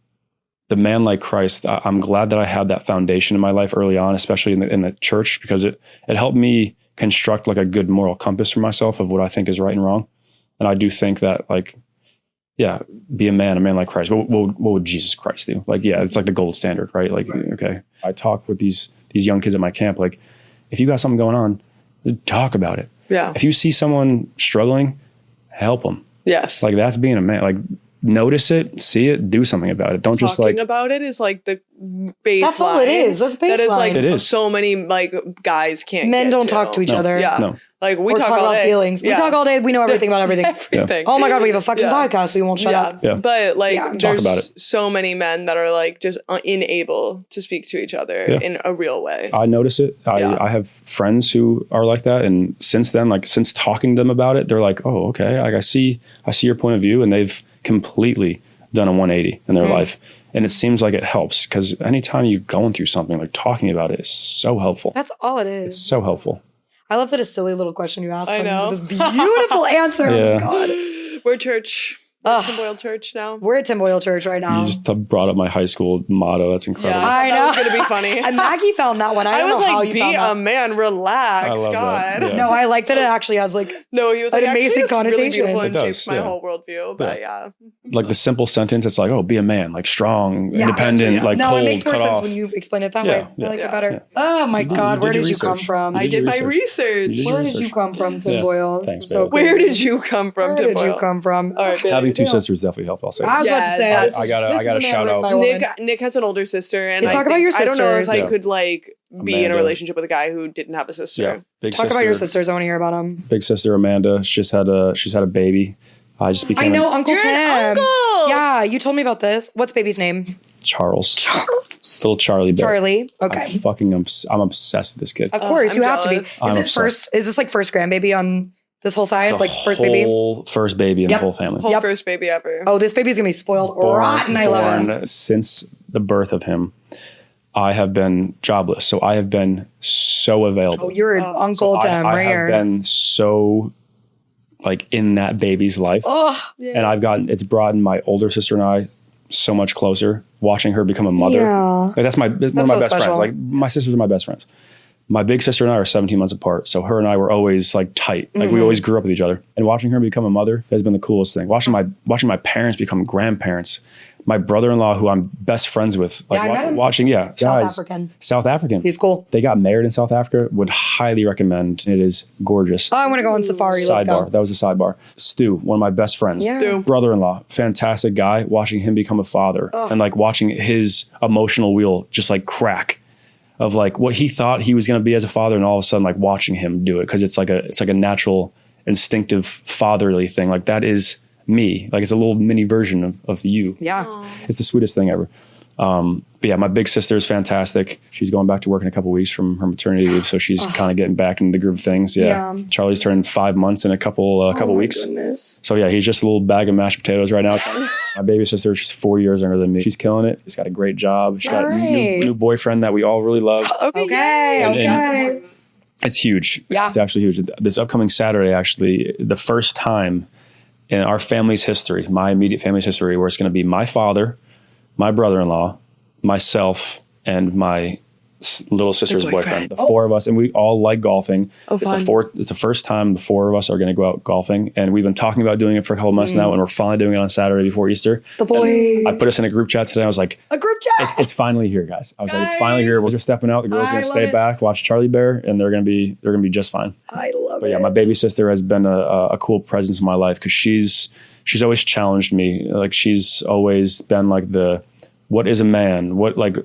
the man like Christ, I'm glad that I had that foundation in my life early on, especially in the church, because it helped me construct like a good moral compass for myself of what I think is right and wrong. And I do think that like, yeah, be a man like Christ. What would Jesus Christ do? Like, yeah, it's like the gold standard, right? Like, okay. I talk with these young kids at my camp. Like, if you got something going on, talk about it. Yeah. If you see someone struggling, help them. Yes. Like that's being a man. Like notice it, see it, do something about it. Don't Talking just like about it is like the baseline. That's all it is. That's baseline. That is like it is. So many like guys can't. Men don't talk to each other. Yeah. No. Like we Or talk talk all about day. feelings. We talk all day. We know everything about everything. Everything. Oh my God, we have a fucking Yeah. podcast. We won't shut up. Yeah. But like Yeah. Talk there's about it. so many men that are like just unable to speak to each other Yeah. in a real way. I notice it. Yeah. I have friends who are like that. And since then, like since talking to them about it, they're like, oh, okay. Like I see your point of view, and they've completely done a 180 in their life. And it seems like it helps because anytime you're going through something, like talking about it is so helpful. That's all it is. It's so helpful. I love that a silly little question you asked. I know. This beautiful answer. Yeah. Oh God. We're church. Ugh. Tim Boyle Church now. We're at Tim Boyle Church right now. You just brought up my high school motto. That's incredible. Yeah, I that was know. gonna be funny. And Maggie found that one. I I don't was know how like, you be found a that. man, relax, I love God. that. Yeah. No, I like that it actually has like No, he was An like, amazing actually, that's really connotation. beautiful It and does, shaped my yeah. whole worldview. But yeah. Like the simple sentence, it's like, oh, be a man, like strong, Yeah. independent, Yeah. like no, cold, it makes more cut sense off. when you explain it that Yeah, way. yeah. I like Yeah. it better. Yeah. Oh my God, you where did did your you come research. from? You I did my research. research. You did Where your did you research. come from, Tim Yeah. Boyle? Thanks, So babe. Where cool. did you come from, Where Tim did you Boyle? come from? All right, babe. Having two Yeah. sisters definitely helped. I'll say. I was about to say, Yeah, this- I gotta this is a man shout with out. my woman. Nick has an older sister, and Yeah, talk about your I don't know if sisters. I could like be in a Amanda. relationship with a guy who didn't have a sister. Yeah, big Talk sister. about your sisters. I want to hear about them. Big sister Amanda. She's had a baby. I just became I know Uncle You're Tim. an uncle. Yeah, you told me about this. What's baby's name? Charles. Still Charlie. Bear. Charlie. Okay. I'm obsessed with this kid. Of course, I'm you have to be. jealous. Is I'm this obsessed. first? Is this like first grandbaby on this whole side? The Like first baby? whole first baby in Yep. the whole family. Whole Yep. first baby ever. Oh, this baby's gonna be spoiled rotten. I love born it. since the birth of him. I have been jobless, so I have been so available. Oh, you're Uncle I Tim right have here. been so like in that baby's life, Oh, and it's brought my older sister and I so much closer. Watching her become a mother, Yeah. like that's one of my so best special. friends. Like my sisters are my best friends. My big sister and I are 17 months apart, so her and I were always like tight. Like we always grew up with each other. And watching her become a mother has been the coolest thing. Watching my parents become grandparents. my brother-in-law, who I'm best friends with, like I met him. watching, South African. He's cool. They got married in South Africa. Would highly recommend. It is gorgeous. Oh, I want to go on safari. Let's go. Sidebar. That was a sidebar. Stu, one of my best friends. Yeah. Stu. Brother-in-law, fantastic guy. Watching him become a father and like watching his emotional wheel just like crack of like what he thought he was going to be as a father, and all of a sudden like watching him do it, because it's like a natural, instinctive fatherly thing. Like that is me. Like it's a little mini version of you. Yeah. It's the sweetest thing ever. But yeah, my big sister is fantastic. She's going back to work in a couple of weeks from her maternity leave, so she's kind of getting back into the groove of things. Yeah. Charlie's turning 5 months in a couple weeks. Goodness. So yeah, he's just a little bag of mashed potatoes right now. My baby sister, she's 4 years younger than me. She's killing it. She's got a great job. She's got a new boyfriend that we all really love. Okay. And it's huge. Yeah. It's actually huge. This upcoming Saturday, actually, the first time in our family's history, my immediate family's history, where it's going to be my father, my brother-in-law, myself, and my little sister's boyfriend. The four of us, and we all like golfing. It's the first time the four of us are going to go out golfing, and we've been talking about doing it for a couple months now, and we're finally doing it on Saturday before Easter. The boys. I put us in a group chat today. I was like, A group chat. it's finally here, guys. I was like, it's finally here. We're just stepping out. The girls are going to stay back, watch Charlie Bear, and they're going to be just fine. I love it. But yeah, my baby sister has been a cool presence in my life, because she's always challenged me. Like she's always been like what is a man? What like a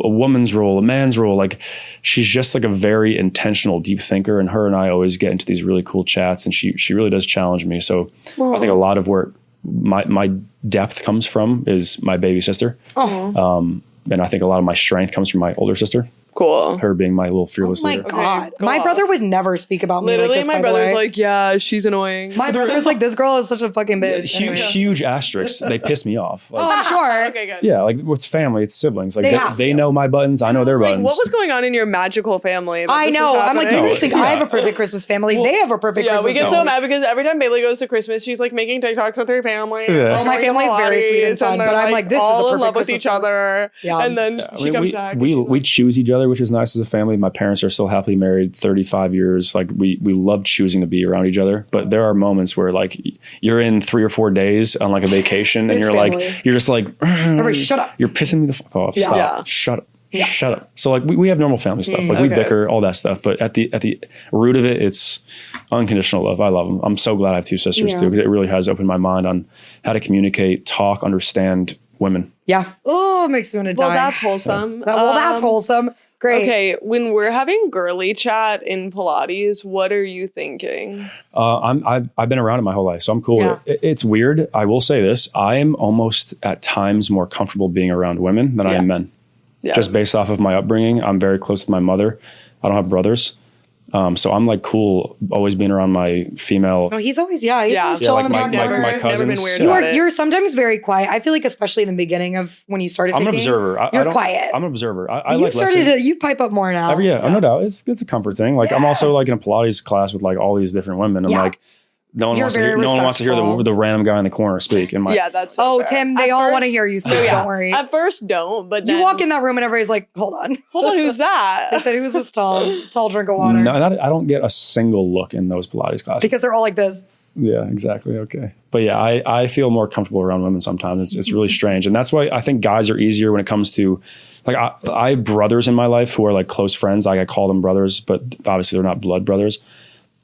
woman's role, a man's role? Like she's just like a very intentional, deep thinker, and her and I always get into these really cool chats, and she really does challenge me. So I think a lot of where my depth comes from is my baby sister. And I think a lot of my strength comes from my older sister. Cool. Her being my little fearless my leader. God. Go My off. brother would never speak about me Literally, like this, my by the brother's way. like, yeah, she's annoying. My brother's like, this girl is such a fucking bitch. Huge asterisks. They piss me off. Like, I'm sure. Okay, good. yeah, like it's family, it's siblings. Like They have they to. know my buttons, I know their Like, buttons. what was going on in your magical family? that I this know. was I'm like, you happening? guys think I have a perfect Christmas family. They have a perfect Yeah, Christmas we get family. so mad because every time Bailey goes to Christmas, she's like making TikToks with her family. Yeah. Oh, my going to family's very sweet and Pilates, fun, they're but I'm like, this is a all in perfect love with Christmas each other. Yeah. And then I she mean, comes back. and we she's we choose each other, which is nice as a family. My parents are still happily married 35 years. Like we love choosing to be around each other. But there are moments where like you're in 3 or 4 days on like a vacation, and It's you're family. like, you're just like, Everybody shut up. You're pissing me the fuck off. Yeah. Stop. Yeah. Shut up. Shut up. So like we have normal family stuff. Like we Okay. bicker, all that stuff. But at the root of it, it's unconditional love. I love them. I'm so glad I have two sisters too, because it really has opened my mind on how to communicate, talk, understand women. Yeah. Oh, it makes me want to die. well, that's wholesome. Well, that's wholesome. Great. Okay, when we're having girly chat in Pilates, what are you thinking? I've been around it my whole life, so I'm cool Yeah. with it. It's weird. I will say this. I am almost at times more comfortable being around women than I am men. Yeah. Just based off of my upbringing. I'm very close to my mother. I don't have brothers. So I'm like cool always being around my female. No, he's always, he's always Yeah, chilling in the like back. my never cousins. been weird You about are, it. you're sometimes very quiet. I feel like, especially in the beginning of when you started I'm taking, an observer. I you're don't- quiet. I'm an observer. I you like started listening. to, you pipe up more now. No doubt. It's a comfort thing. Like I'm also like in a Pilates class with like all these different women. I'm Yeah. like, no one You're wants to hear, very no one wants to hear respectful. the random guy in the corner speak. And Yeah, that's so Oh, fair. Tim, they At all first- want to hear you speak. Yeah. Don't worry. At first, don't, but then You walk in that room and everybody's like, hold on. Hold on, who's that? I said, who's this tall drink of water? No, I don't get a single look in those Pilates classes. Because they're all like this. Yeah, exactly. Okay. But yeah, I feel more comfortable around women sometimes. It's really strange. And that's why I think guys are easier when it comes to, like, I have brothers in my life who are like close friends. Like I call them brothers, but obviously they're not blood brothers.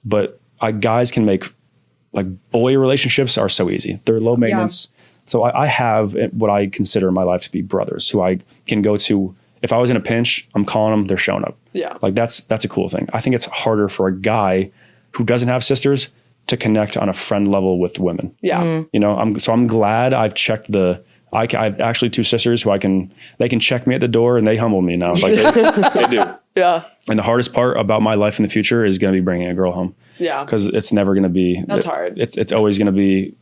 But guys can make, like, boy relationships are so easy. They're low maintenance. So I have what I consider in my life to be brothers who I can go to. If I was in a pinch, I'm calling them, they're showing up. Yeah. Like that's a cool thing. I think it's harder for a guy who doesn't have sisters to connect on a friend level with women. Yeah. You know, I'm glad I've checked I've actually two sisters who they can check me at the door and they humble me now. Like they do. Yeah. And the hardest part about my life in the future is going to be bringing a girl home. Yeah. Because it's never going to be. That's hard. It's always going to be.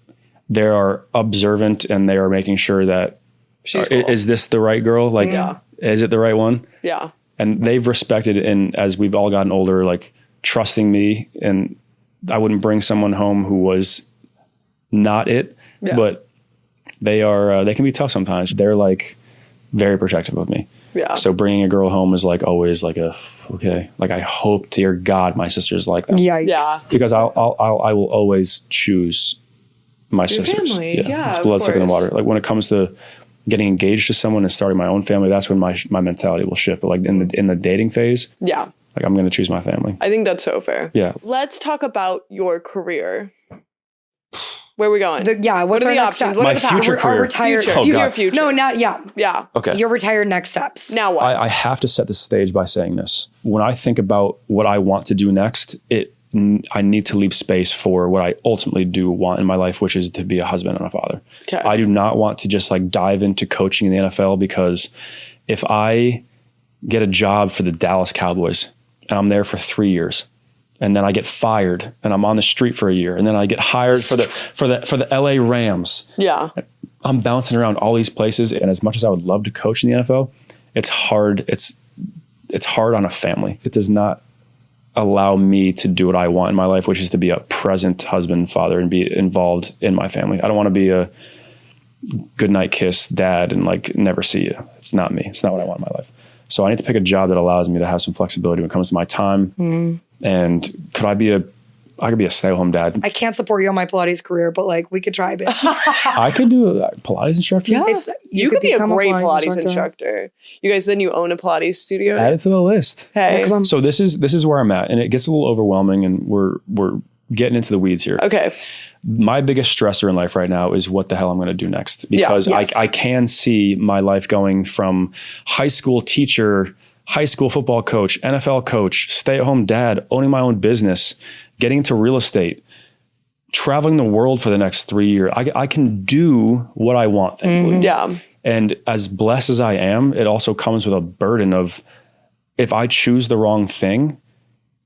They are observant and they are making sure that She's cool. is this the right girl? Like, is it the right one? Yeah. And they've respected, and as we've all gotten older, like trusting me, and I wouldn't bring someone home who was not it, but they can be tough sometimes. They're like very protective of me. Yeah. So bringing a girl home is like always like okay. Like I hope to your God my sister's like that. Yikes. Yeah. Because I will always choose my Your sisters. family. Yeah, it's of blood thicker than course. water. Like when it comes to getting engaged to someone and starting my own family, that's when my mentality will shift. But like in the dating phase, Yeah. like I'm going to choose my family. I think that's so fair. Yeah. Let's talk about your career. Where are we going? What's are our the next options? step? What My are the paths? future Our career. retired. Future. Oh, Your God. future. No, not yeah. Yeah. Okay. Your retired next steps. Now what? I have to set the stage by saying this. When I think about what I want to do next, I need to leave space for what I ultimately do want in my life, which is to be a husband and a father. Okay. I do not want to just like dive into coaching in the NFL, because if I get a job for the Dallas Cowboys and I'm there for 3 years, and then I get fired and I'm on the street for a year, and then I get hired for the LA Rams. Yeah. I'm bouncing around all these places, and as much as I would love to coach in the NFL, it's hard. It's hard on a family. It does not allow me to do what I want in my life, which is to be a present husband, father, and be involved in my family. I don't want to be a goodnight kiss dad and like never see you. It's not me. It's not what I want in my life. So I need to pick a job that allows me to have some flexibility when it comes to my time. And I could be a stay-at-home dad. I can't support you on my Pilates career, but like we could try it. I could do a Pilates instructor. Yeah. You could be a become great Pilates instructor. You guys, then you own a Pilates studio. Add it to the list. Hey. come on. So this is where I'm at, and it gets a little overwhelming, and we're getting into the weeds here. Okay. My biggest stressor in life right now is what the hell I'm going to do next, because Yes. I can see my life going from high school teacher, high school football coach, NFL coach, stay-at-home dad, owning my own business, getting into real estate, traveling the world for the next 3 years. I can do what I want, thankfully. Yeah. And as blessed as I am, it also comes with a burden of, if I choose the wrong thing,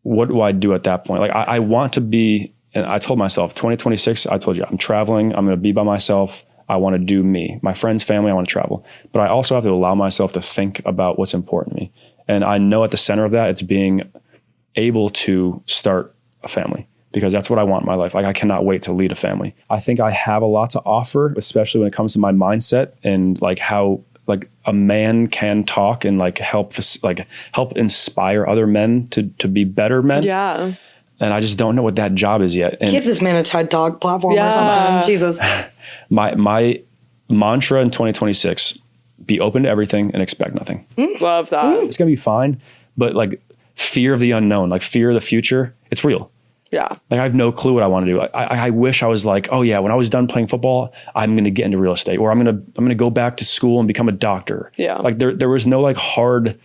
what do I do at that point? Like I want to be, and I told myself 2026, I told you I'm traveling. I'm going to be by myself. I want to do me, my friends, family. I want to travel, but I also have to allow myself to think about what's important to me. And I know at the center of that, it's being able to start a family, because that's what I want in my life. Like I cannot wait to lead a family. I think I have a lot to offer, especially when it comes to my mindset and like how like a man can talk and like help inspire other men to be better men. Yeah. And I just don't know what that job is yet. And Give this man a TED Talk platform or Yeah. something. Jesus. my mantra in 2026, be open to everything and expect nothing. Love that. It's going to be fine. But like fear of the unknown, like fear of the future, it's real. Yeah. Like I have no clue what I want to do. I wish I was like, oh yeah, when I was done playing football, I'm going to get into real estate, or I'm going to go back to school and become a doctor. Yeah. Like there was no like hard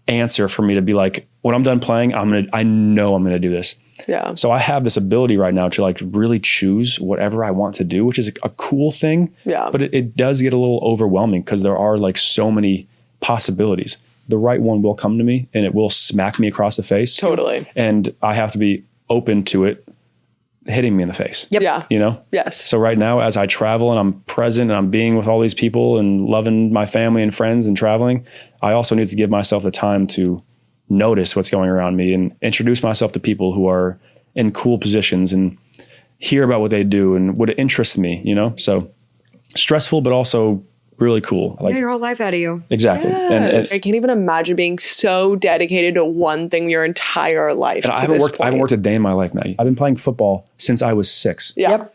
answer for me to be like, when I'm done playing, I know I'm going to do this. Yeah. So I have this ability right now to like really choose whatever I want to do, which is a cool thing. Yeah. But it does get a little overwhelming, because there are like so many possibilities. The right one will come to me and it will smack me across the face. Totally. And I have to be open to it hitting me in the face. Yep. Yeah. You know? Yes. So right now, as I travel and I'm present and I'm being with all these people and loving my family and friends and traveling, I also need to give myself the time to notice what's going around me and introduce myself to people who are in cool positions and hear about what they do and what interests me, you know? So stressful, but also really cool. Like Your whole life out of you. exactly. Yes. I can't even imagine being so dedicated to one thing your entire life. And I haven't worked a day in my life, Maggie. I've been playing football since I was 6. Yeah. Yep.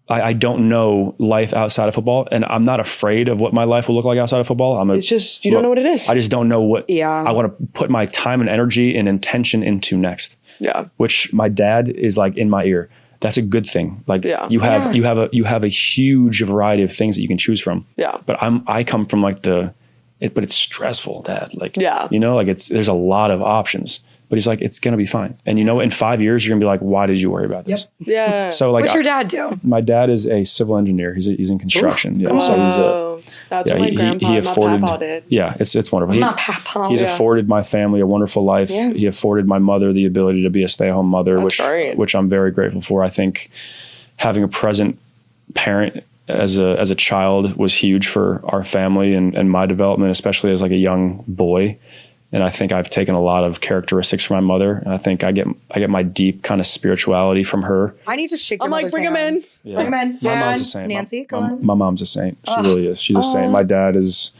I don't know life outside of football, and I'm not afraid of what my life will look like outside of football. It's just, you don't know what it is. I just don't know what Yeah. I want to put my time and energy and intention into next. Yeah. Which my dad is like in my ear. That's a good thing. Like Yeah. you have a huge variety of things that you can choose from. Yeah. But I come from like but it's stressful, Dad. Like, Yeah. you know, like there's a lot of options. But he's like, it's gonna be fine. And you know, in 5 years, you're gonna be like, why did you worry about this? Yep. Yeah. So like, What's your dad do? my dad is a civil engineer. He's in construction. Yeah. Whoa. So he's That's yeah, what my grandpa and my papa did. Yeah, it's wonderful. My papa. He's Yeah. afforded my family a wonderful life. Yeah. He afforded my mother the ability to be a stay-at-home mother, That's great. which I'm very grateful for. I think having a present parent as a child was huge for our family and my development, especially as like a young boy. And I think I've taken a lot of characteristics from my mother, and I think I get my deep kind of spirituality from her. I need to shake I'm your like, mother's bring him in. hand. Yeah. Bring him in. My mom's And a saint. Nancy, come my, on. my mom's a saint. She really is. She's a saint. My dad is.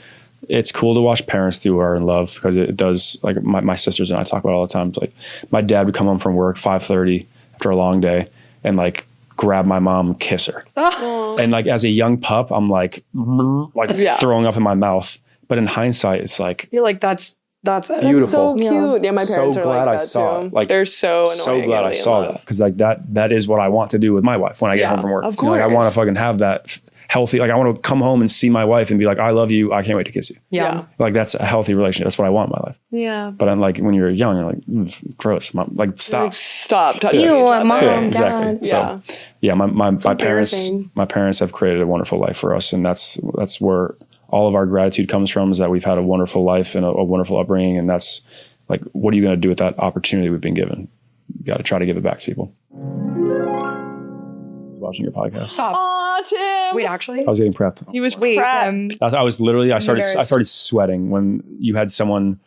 It's cool to watch parents who are in love, because it does. Like my sisters and I talk about it all the time. Like my dad would come home from work 5:30 after a long day, and like grab my mom, kiss her. And like as a young pup, I'm like throwing up in my mouth. But in hindsight, it's like, You're like, that's it. beautiful. That's so cute. Yeah, my So parents are glad like I that saw too. it. Like, they're so annoying. so glad I saw that, because like that is what I want to do with my wife when I get home from work. Of You know, like, I course. want to fucking have that healthy. Like I want to come home and see my wife and be like, I love you. I can't wait to kiss you. Yeah. Like that's a healthy relationship. That's what I want in my life. Yeah. But I'm like, when you're young, you're like, gross. Mom, like stop. Like, stop touching Ew, each other. Mom, Yeah, exactly. Dad. So yeah, my embarrassing. parents have created a wonderful life for us, and that's where all of our gratitude comes from, is that we've had a wonderful life and a wonderful upbringing. And that's like, what are you going to do with that opportunity we've been given? You got to try to give it back to people. Watching your podcast. Stop. Aw, Tim. Wait, actually? I was getting prepped. He was Wait, prepped. I was literally, I started embarrassed. sweating when you had someone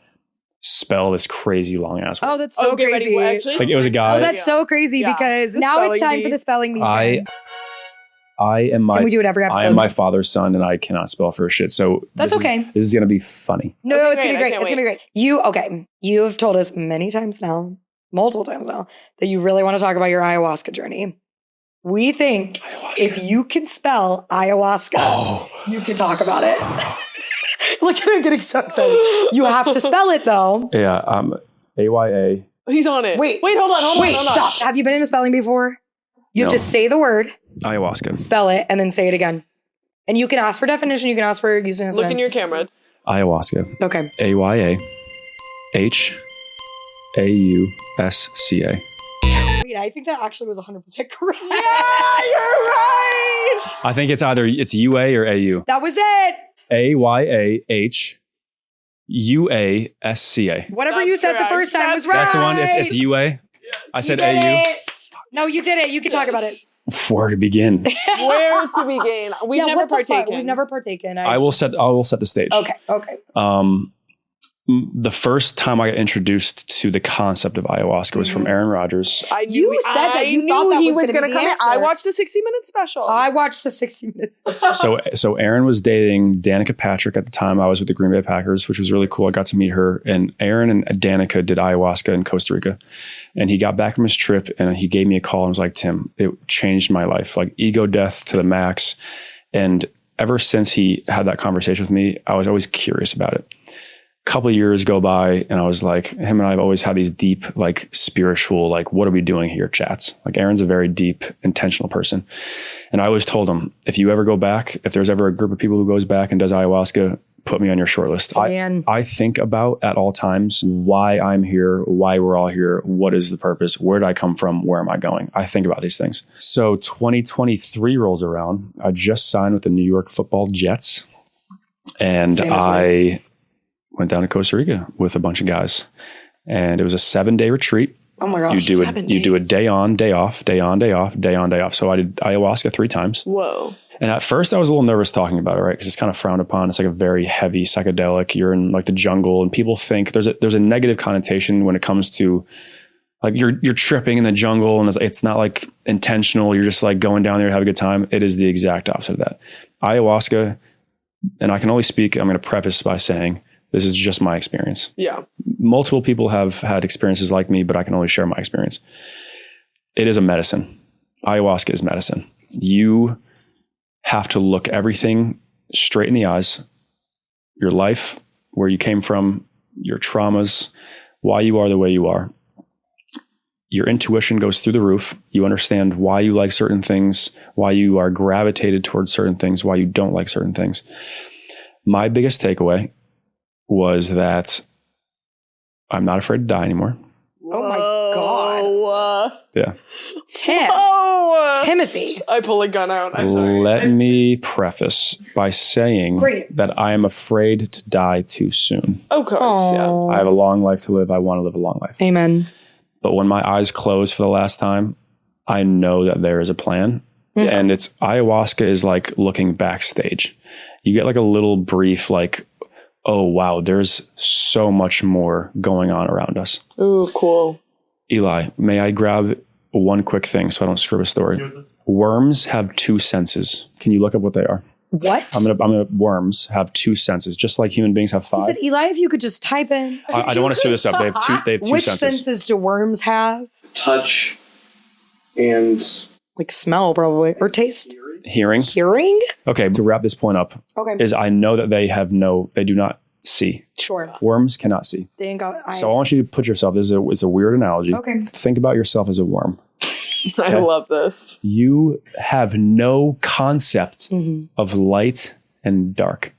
spell this crazy long ass word. oh, that's so get ready. crazy. Well, actually, Like it was a guy. Oh, that's so crazy Yeah. because The now it's spelling time bee. for the spelling bee. I Tim. am Can my we do it every episode? I am my father's son, and I cannot spell for shit. So That's okay. This is gonna be funny. No, Okay, it's great. gonna be I great. can't It's gonna be great. You have told us many times now, multiple times now, that you really want to talk about your ayahuasca journey. We think if you can spell ayahuasca, you can talk about it. Look at him getting so excited. You have to spell it though. Yeah, AYA. He's on it. Wait, hold on. Wait, stop. Have you been in a spelling bee before? You have No. to say the word, Ayahuasca. spell it, and then say it again. And you can ask for definition. You can ask for using a Look in sentence. your camera. Ayahuasca. Okay. AYA HAUSCA. Wait, I think that actually was 100% correct. Yeah, you're right. I think it's either UA or AU. That was it. AYAHUASCA. Whatever That's you said the correct. first time was right. That's the one. It's UA. I said You did AU. it. No, you did it. You can talk about it. Where to begin? Where to begin? We've never what the fuck? partaken. We've never partaken. I will set the stage. Okay. The first time I got introduced to the concept of ayahuasca was from Aaron Rodgers. I knew You said that you thought that he was was gonna going be to the come in. I answer. watched the 60-minute special. I watched the 60 minutes. So Aaron was dating Danica Patrick at the time. I was with the Green Bay Packers, which was really cool. I got to meet her. And Aaron and Danica did ayahuasca in Costa Rica. And he got back from his trip and he gave me a call and was like, Tim, it changed my life. Like ego death to the max. And ever since he had that conversation with me, I was always curious about it. Couple of years go by and I was like, him and I have always had these deep, like spiritual, like, what are we doing here chats? Like Aaron's a very deep, intentional person. And I always told him, if you ever go back, if there's ever a group of people who goes back and does ayahuasca, put me on your short list. Man. I think about at all times why I'm here, why we're all here, what is the purpose, where did I come from, where am I going? I think about these things. So 2023 rolls around. I just signed with the New York Football Jets. And Famously. I went down to Costa Rica with a bunch of guys, and it was a 7-day retreat. Oh my gosh. You do a day on, day off, day on, day off, day on, day off. So I did ayahuasca 3 times. Whoa. And at first I was a little nervous talking about it, right? Because it's kind of frowned upon. It's like a very heavy psychedelic. You're in like the jungle, and people think there's a negative connotation when it comes to like you're tripping in the jungle, and it's not like intentional. You're just like going down there to have a good time. It is the exact opposite of that. Ayahuasca, and I can only speak, I'm going to preface by saying, this is just my experience. Yeah. Multiple people have had experiences like me, but I can only share my experience. It is a medicine. Ayahuasca is medicine. You have to look everything straight in the eyes. Your life, where you came from, your traumas, why you are the way you are. Your intuition goes through the roof. You understand why you like certain things, why you are gravitated towards certain things, why you don't like certain things. My biggest takeaway was that I'm not afraid to die anymore. Oh my God. Yeah. Timothy. I pull a gun out. I'm sorry. Let me preface by saying Great. that I am afraid to die too soon. Of course, yeah. I have a long life to live. I want to live a long life. Amen. But when my eyes close for the last time, I know that there is a plan. And it's ayahuasca is like looking backstage. You get like a little brief, like, oh, wow, there's so much more going on around us. Ooh, cool. Eli, may I grab one quick thing so I don't screw up a story? Worms have 2 senses. Can you look up what they are? What? Worms have 2 senses, just like human beings have 5. He said, Eli, if you could just type in. I don't want to screw this up. They have two Which senses. senses do worms have? Touch and Like smell probably. Or taste. Hearing. Hearing? Okay, to wrap this point up, Okay. is I know that they do not see. Sure. Worms cannot see. They ain't got eyes. So I want you to put yourself, it's a weird analogy. Okay. Think about yourself as a worm. I love this. You have no concept Mm-hmm. of light and dark.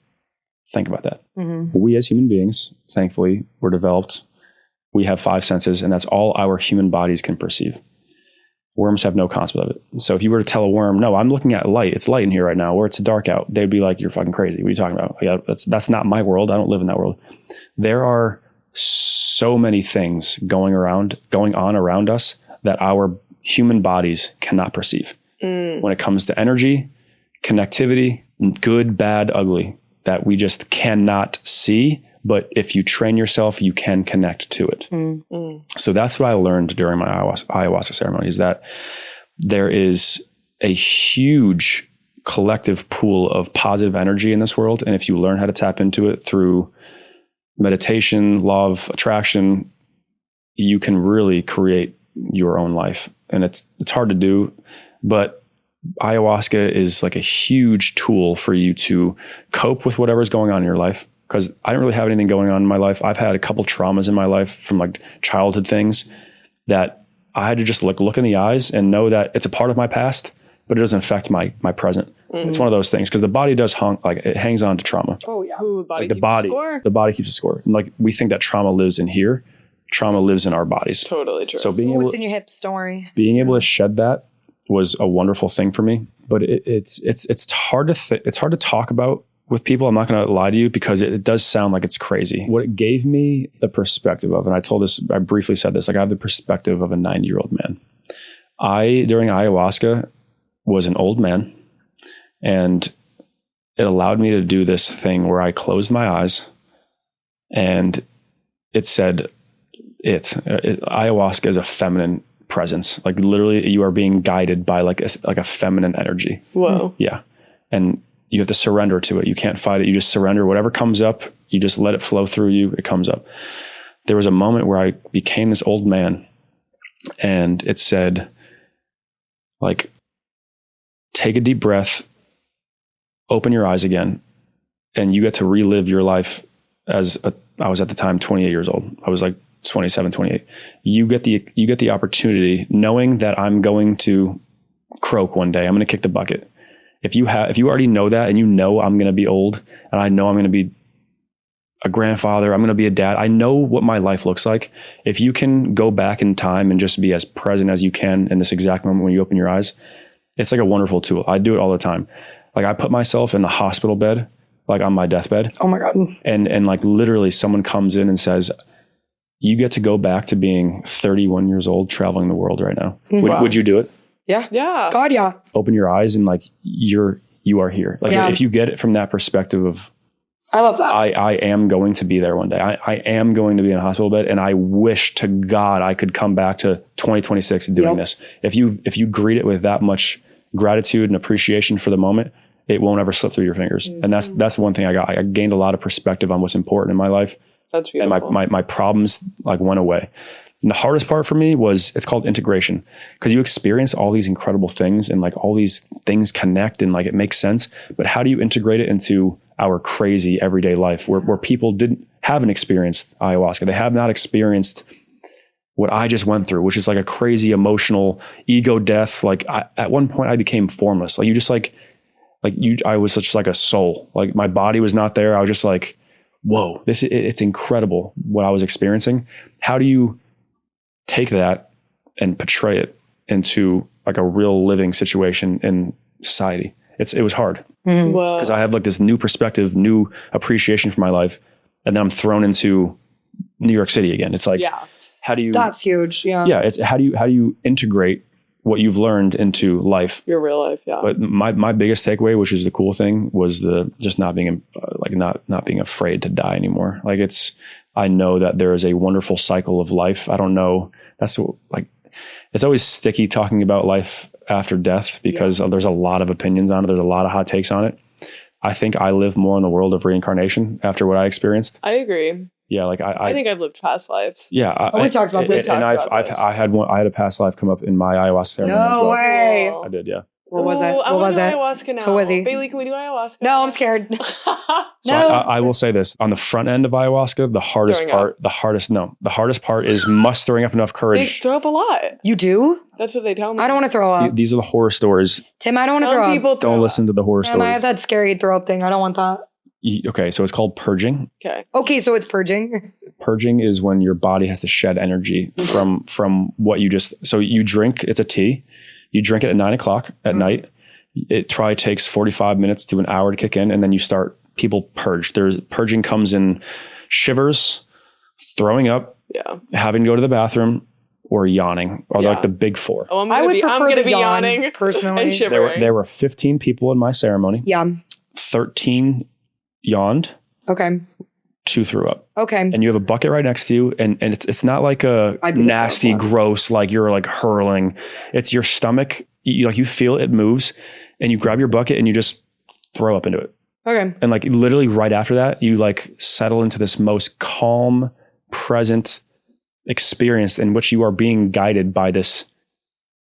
Think about that. Mm-hmm. We as human beings, thankfully, we're developed. We have 5 senses, and that's all our human bodies can perceive. Worms have no concept of it. So if you were to tell a worm, no, I'm looking at light, it's light in here right now, or it's dark out, they'd be like, you're fucking crazy. What are you talking about? Yeah, that's not my world. I don't live in that world. There are so many things going on around us that our human bodies cannot perceive. When it comes to energy, connectivity, good, bad, ugly, that we just cannot see. But if you train yourself, you can connect to it. So that's what I learned during my ayahuasca ceremony, is that there is a huge collective pool of positive energy in this world. And if you learn how to tap into it through meditation, law of attraction, you can really create your own life. And it's hard to do, but ayahuasca is like a huge tool for you to cope with whatever's going on in your life. Because I don't really have anything going on in my life. I've had a couple traumas in my life from like childhood things that I had to just look in the eyes and know that it's a part of my past, but it doesn't affect my present. It's one of those things, because the body does it hangs on to trauma. Oh yeah. Ooh, body Like the body keeps a score. And like we think that trauma lives in here. Trauma lives in our bodies. Totally true. So being What's in your hips? Don't worry. able to shed that was a wonderful thing for me. But it's hard to talk about with people. I'm not going to lie to you, because it does sound like it's crazy. What it gave me the perspective of, and I briefly said this, like I have the perspective of a 90-year-old man. During ayahuasca, was an old man, and it allowed me to do this thing where I closed my eyes, and it said, ayahuasca is a feminine presence. Like literally you are being guided by like a feminine energy. Whoa. Yeah. And you have to surrender to it. You can't fight it. You just surrender. Whatever comes up, you just let it flow through you. It comes up. There was a moment where I became this old man, and it said, like, take a deep breath, open your eyes again, and you get to relive your life I was at the time 28 years old. I was like 27, 28. You get the opportunity, knowing that I'm going to croak one day. I'm going to kick the bucket. If you already know that, and you know I'm going to be old, and I know I'm going to be a grandfather, I'm going to be a dad, I know what my life looks like. If you can go back in time and just be as present as you can in this exact moment when you open your eyes, it's like a wonderful tool. I do it all the time. Like I put myself in the hospital bed, like on my deathbed. Oh my God. And like literally someone comes in and says, you get to go back to being 31 years old, traveling the world right now. Wow. Would you do it? Yeah. Yeah. God, yeah. Open your eyes and like you are here. Like if you get it from that perspective of, I love that. I am going to be there one day. I am going to be in a hospital bed, and I wish to God I could come back to 2026 doing this. If you greet it with that much gratitude and appreciation for the moment, it won't ever slip through your fingers. And that's one thing I got. I gained a lot of perspective on what's important in my life. That's beautiful. And my problems like went away. And the hardest part for me was, it's called integration, because you experience all these incredible things and like all these things connect and like it makes sense. But how do you integrate it into our crazy everyday life where people haven't experienced ayahuasca? They have not experienced what I just went through, which is like a crazy emotional ego death. Like at one point I became formless. Like you just I was such like a soul. Like my body was not there. I was just like, whoa, it's incredible what I was experiencing. How do you take that and portray it into like a real living situation in society? It was hard because I have like this new perspective, new appreciation for my life. And then I'm thrown into New York City again. It's like, how do you, that's huge. Yeah. Yeah. It's how do you integrate what you've learned into life, your real life? Yeah. But my biggest takeaway, which is the cool thing, was just not being not being afraid to die anymore. Like I know that there is a wonderful cycle of life. I don't know. It's always sticky talking about life after death because there's a lot of opinions on it. There's a lot of hot takes on it. I think I live more in the world of reincarnation after what I experienced. I agree. Yeah, like I think I've lived past lives. yeah. We talked about this. And I had a past life come up in my ayahuasca ceremony as No well. way. Cool. I did, yeah. What was it? I What wanna was do it? ayahuasca now. Who was he? Bailey, can we do ayahuasca? No, I'm scared. So No. I will say this, on the front end of ayahuasca, the hardest part is mustering up enough They courage. throw up a lot. You do? That's what they tell me. I don't want to throw up. These are the horror stories. Tim, I don't want to Some throw people up. throw Don't up. listen to the horror Tim, I have stories. that scary throw up thing. I don't want that. Okay, so it's called purging. Okay. Okay, so it's purging. Purging is when your body has to shed energy from what you just, so you drink, it's a tea. You drink it at 9 o'clock at night. It probably takes 45 minutes to an hour to kick in, and then people purge. Purging comes in shivers, throwing up, having to go to the bathroom, or yawning, or like the big four. Oh, I would prefer I'm gonna the be yawn, yawning personally. and shivering. There were 15 people in my ceremony. Yeah. 13 yawned, Okay. 2 threw up. Okay. And you have a bucket right next to you, and it's not like a I'd be nasty, so fun. gross, like you're like hurling. It's your stomach. You feel it moves, and you grab your bucket and you just throw up into it. Okay. And like literally right after that, you like settle into this most calm, present experience in which you are being guided by this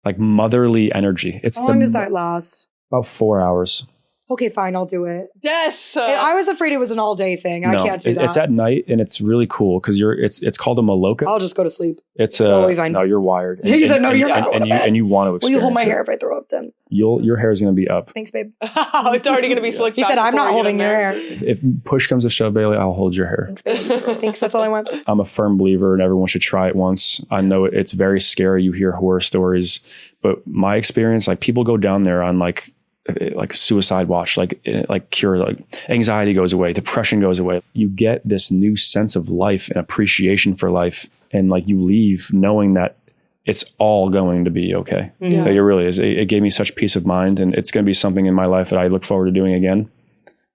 like motherly energy. It's How long does that last? about 4 hours. Okay, fine. I'll do it. Yes. I was afraid it was an all day thing. I can't do that. It's at night, and it's really cool because it's called a maloka. I'll just go to sleep. It's Totally fine. no, you're wired. He said, "No, you're not going to bed." and you want to Will experience you hold my it. hair if I throw up then? Your hair is going to be up. Thanks, babe. It's already going to be slicked He back said, I'm before not you holding get your in there. hair. If push comes to shove, Bailey, I'll hold your hair. Thanks, babe. Thanks. That's all I want. I'm a firm believer, and everyone should try it once. I know it's very scary. You hear horror stories, but my experience, like people go down there on like suicide watch, like cure, like anxiety goes away, depression goes away. You get this new sense of life and appreciation for life, and like you leave knowing that it's all going to be okay. Yeah. Like, it really is. It gave me such peace of mind, and it's going to be something in my life that I look forward to doing again.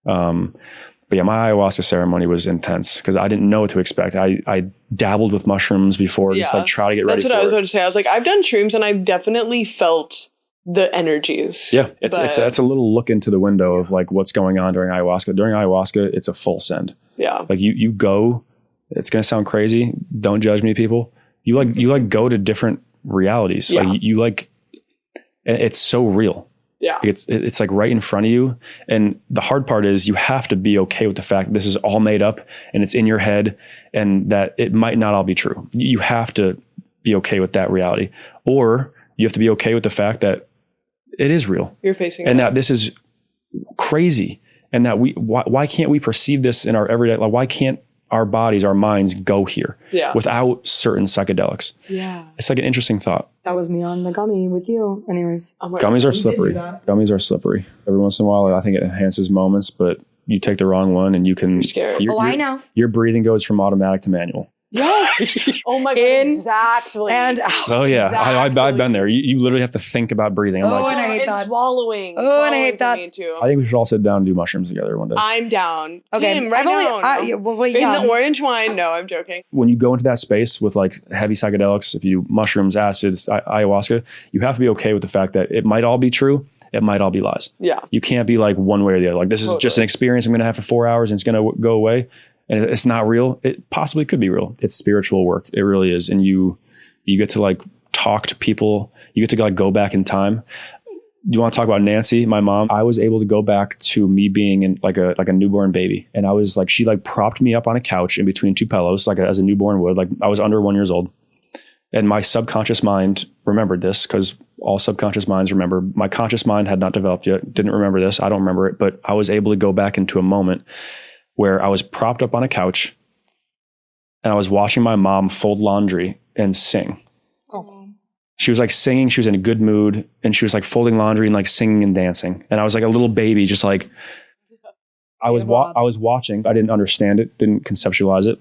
But yeah, my ayahuasca ceremony was intense because I didn't know what to expect. I dabbled with mushrooms before, just like try to get ready for it. That's what I was about to say. I was like, I've done shrooms and I've definitely felt the energies. Yeah, it's a little look into the window of like what's going on during ayahuasca. During ayahuasca, it's a full send. Yeah. Like you go, it's going to sound crazy. Don't judge me, people. You go to different realities. Yeah. Like and it's so real. Yeah. It's like right in front of you. And the hard part is you have to be okay with the fact that this is all made up and it's in your head and that it might not all be true. You have to be okay with that reality, or you have to be okay with the fact that it is real. You're facing and it. that this is crazy, and that why can't we perceive this in our everyday life? Why can't our bodies, our minds go here without certain psychedelics? Yeah. It's like an interesting thought. That was me on the gummy with you. Anyways. Gummies are slippery. Gummies are slippery. Every once in a while, I think it enhances moments, but you take the wrong one and you can... You're scared. I know. Your breathing goes from automatic to manual. Yes. Oh my God. Exactly. And out. Oh yeah, Exactly. I've been there. You literally have to think about breathing. I'm Oh, like, and I hate and that. swallowing. Oh, and I hate Swallowing's that. for me too. I think we should all sit down and do mushrooms together one day. I'm down. Okay. Kim, right I've only, now. In the orange wine. No, I'm joking. When you go into that space with like heavy psychedelics, if you do mushrooms, acids, ayahuasca, you have to be okay with the fact that it might all be true. It might all be lies. Yeah. You can't be like one way or the other. Like this is just an experience I'm going to have for 4 hours and it's going to go away. And it's not real. It possibly could be real. It's spiritual work. It really is. And you get to like talk to people. You get to like go back in time. You want to talk about Nancy, my mom? I was able to go back to me being in like a newborn baby. And I was like, she like propped me up on a couch in between two pillows, like as a newborn would. Like I was under 1 year old. And my subconscious mind remembered this because all subconscious minds remember. My conscious mind had not developed yet. Didn't remember this. I don't remember it. But I was able to go back into a moment where I was propped up on a couch and I was watching my mom fold laundry and sing. Oh. She was like singing. She was in a good mood and she was like folding laundry and like singing and dancing. And I was like a little baby, just like I was watching. I didn't understand it, didn't conceptualize it,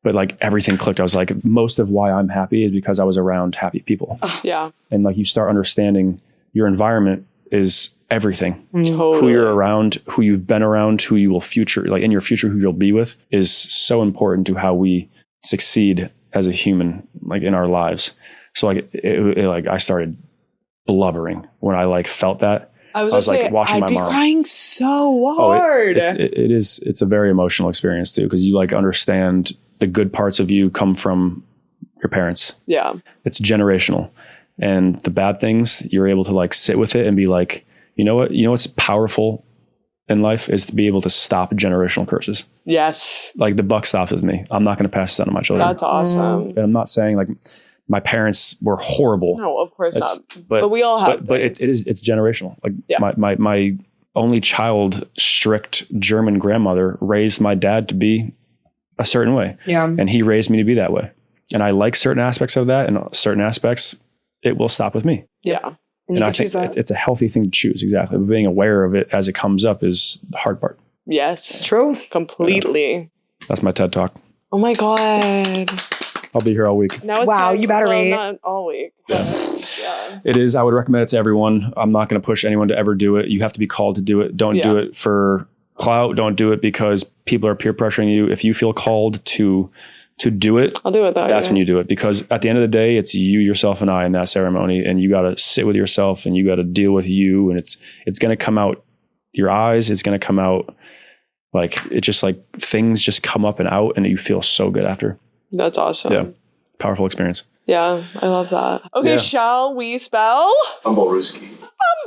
but like everything clicked. I was like, most of why I'm happy is because I was around happy people. Yeah. And like you start understanding your environment is everything. Totally. Who you're around, who you've been around, who you will like in your future, who you'll be with is so important to how we succeed as a human, like in our lives. So like, it like I started blubbering when I like felt that. I was like say, watching I'd my be mom. crying so hard. It's a very emotional experience too, because you like understand the good parts of you come from your parents. Yeah. It's generational, and the bad things, you're able to like sit with it and be like, you know what's powerful in life is to be able to stop generational curses. Yes. Like the buck stops with me. I'm not going to pass this on to my children. That's awesome. And I'm not saying like my parents were horrible. No, of course not. But But we all have But it's generational. Like my only child, strict German grandmother raised my dad to be a certain way. Yeah. And he raised me to be that way. And I like certain aspects of that, and certain aspects, it will stop with me. Yeah. And I think it's a healthy thing to choose. Exactly. But being aware of it as it comes up is the hard part. Yes. True. Completely. That's my TED Talk. Oh my God. I'll be here all week. Now it's Wow, you better be. Not all week. Yeah. It is. I would recommend it to everyone. I'm not going to push anyone to ever do it. You have to be called to do it. Don't do it for clout. Don't do it because people are peer pressuring you. If you feel called to do it, I'll do it though. That's when you do it, because at the end of the day, it's you, yourself, and I in that ceremony, and you got to sit with yourself and you got to deal with you, and it's going to come out your eyes. It's going to come out like it's just like things just come up and out, and you feel so good after. That's awesome. Yeah, powerful experience. Yeah, I love that. Okay, shall we spell? Fumbleruski.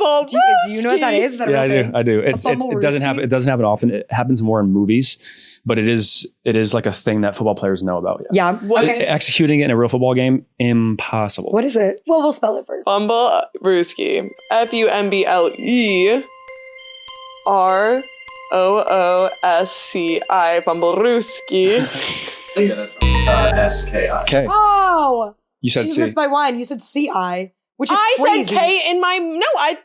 Fumbleruski. Do you know what that is? Is that a Yeah, real thing? I do. It doesn't happen. It doesn't happen often. It happens more in movies, but it is like a thing that football players know about. Yeah. Okay. Executing it in a real football game, impossible. What is it? Well, we'll spell it first. Fumbleruski. FUMBLEROOSCI. Fumbleruski. Yeah, that's right. SKI. Okay. Oh, You said she C. missed my wine. You said CI, which is I crazy. said K in my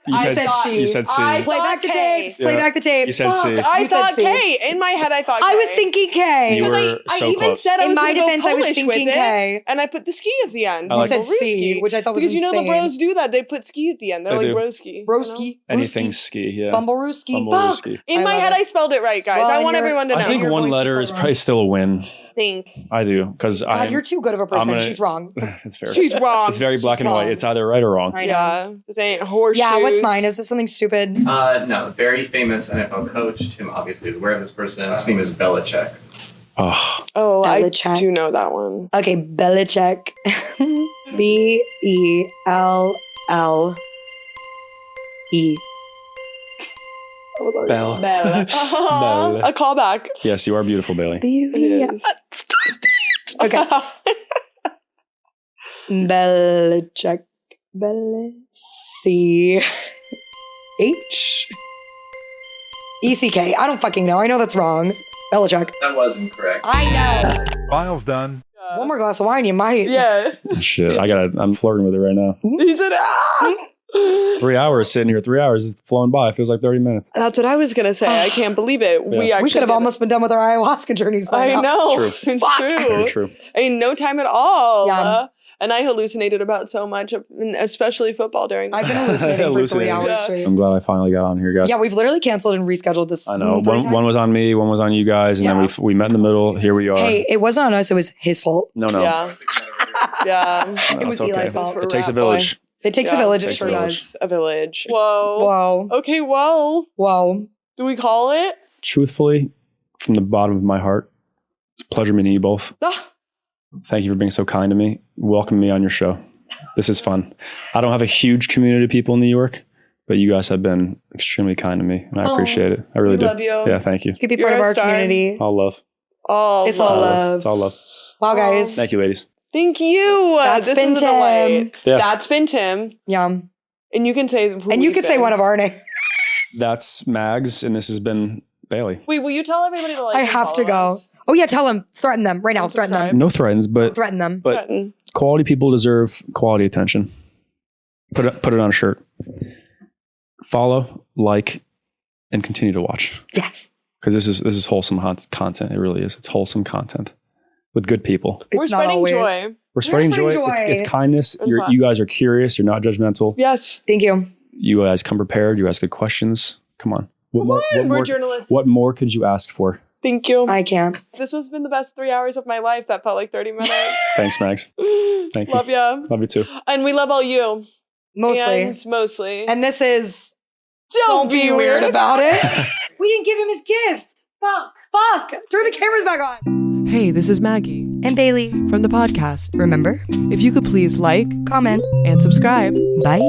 You said C. You said C. I Play back the K. tapes. Play back the tapes. You said C. I You said thought C. K. In my head, I thought K. I was thinking K. You were I so even close. said I In was my gonna go defense, I was Polish with thinking it, K. and I put the ski at the end. I like You said Fumbleruski. C, which I thought was because you know the insane. bros do that. They put ski at the end. They're They like do. broski. Broski. Anything Brewski. ski. Yeah. Fumbleruski. Fumbleruski. Fuck. In I my love head, it. I spelled it right, guys. Well, I want you're- everyone to know. I think Your one voice is letter is spelled probably still a win. Thanks. I do, because God, you're too good of a person. gonna- She's wrong. It's very. She's wrong. It's very black She's and white. wrong. It's either right or wrong. I know. Yeah. This ain't horseshoes. Yeah, what's mine? Is this something stupid? No, very famous NFL coach. Tim obviously is aware of this person. His name is Belichick. Oh, Oh, Belichick. I do know that one. Okay, Belichick. BELLE. Bell. Bella. A callback. Yes, you are beautiful, Bailey. It is. Stop it. Okay. Belichick. ECK. I don't fucking know. I know that's wrong. Belichick. That was incorrect. I know. File's done. One more glass of wine, you might. Yeah. Shit, I'm flirting with it right now. He said, ah! 3 hours sitting here. 3 hours is flowing by. It feels like 30 minutes. That's what I was going to say. I can't believe it. We actually We could have did almost been done with our ayahuasca journeys by it. now. I know. True. It's Very true. true. I mean, no time at all. Yeah. And I hallucinated about so much, especially football during the I've been hallucinating for 3 Hallucinating. hours Yeah. straight. I'm glad I finally got on here, guys. Yeah, we've literally canceled and rescheduled this. I know. 3 One was on me, one was on you guys, and Yeah. then we met in the middle. Here we are. Hey, it wasn't on us. It was his fault. No. Yeah. Yeah. No, it was it's okay. Eli's fault. It takes a Rat boy. village. It takes a Yeah. village. It Takes a sure village. does. A village. Whoa. Whoa. Okay, well, Whoa. do we call it? Truthfully, from the bottom of my heart, it's a pleasure meeting you both. Ah, Thank you for being so kind to me. Welcome me on your show. This is fun. I don't have a huge community of people in New York, but you guys have been extremely kind to me, and I Oh, appreciate it. I really we do. love you. Yeah, thank you. you could be You're part of a our star. community. All love. All It's all love. It's all love. Wow, guys. Thank you, ladies. Thank you. That's this been is a Tim. delight. Yeah. That's been Tim. Yum. And you can say who And you we've could say been. one of our names. That's Mags, and this has been Bailey. Wait, will you tell everybody to like I and have to follow go. us? Oh, yeah, tell them. Threaten them right now. And Threaten them. subscribe. No threats, but Threaten them. Button. quality people deserve quality attention. Put it on a shirt. Follow, like, and continue to watch, Yes. because this is wholesome content. It really is. It's wholesome content with good people. We're It's not spreading always. joy. We're spreading spreading joy. joy. It's kindness. And fun. You guys are curious. You're not judgmental. Yes. Thank you. You guys come prepared. You ask good questions. Come on. We're journalists. What more could you ask for? Thank you. I can't. This has been the best 3 hours of my life. That felt like 30 minutes. Thanks, Max. Thank you. Love ya. Love you too. And we love all you. Mostly. And mostly. And this is Don't be weird about it. We didn't give him his gift. Fuck. Turn the cameras back on. Hey, this is Maggie And Bailey, from the podcast. remember? If you could please like, Comment. and subscribe. Bye.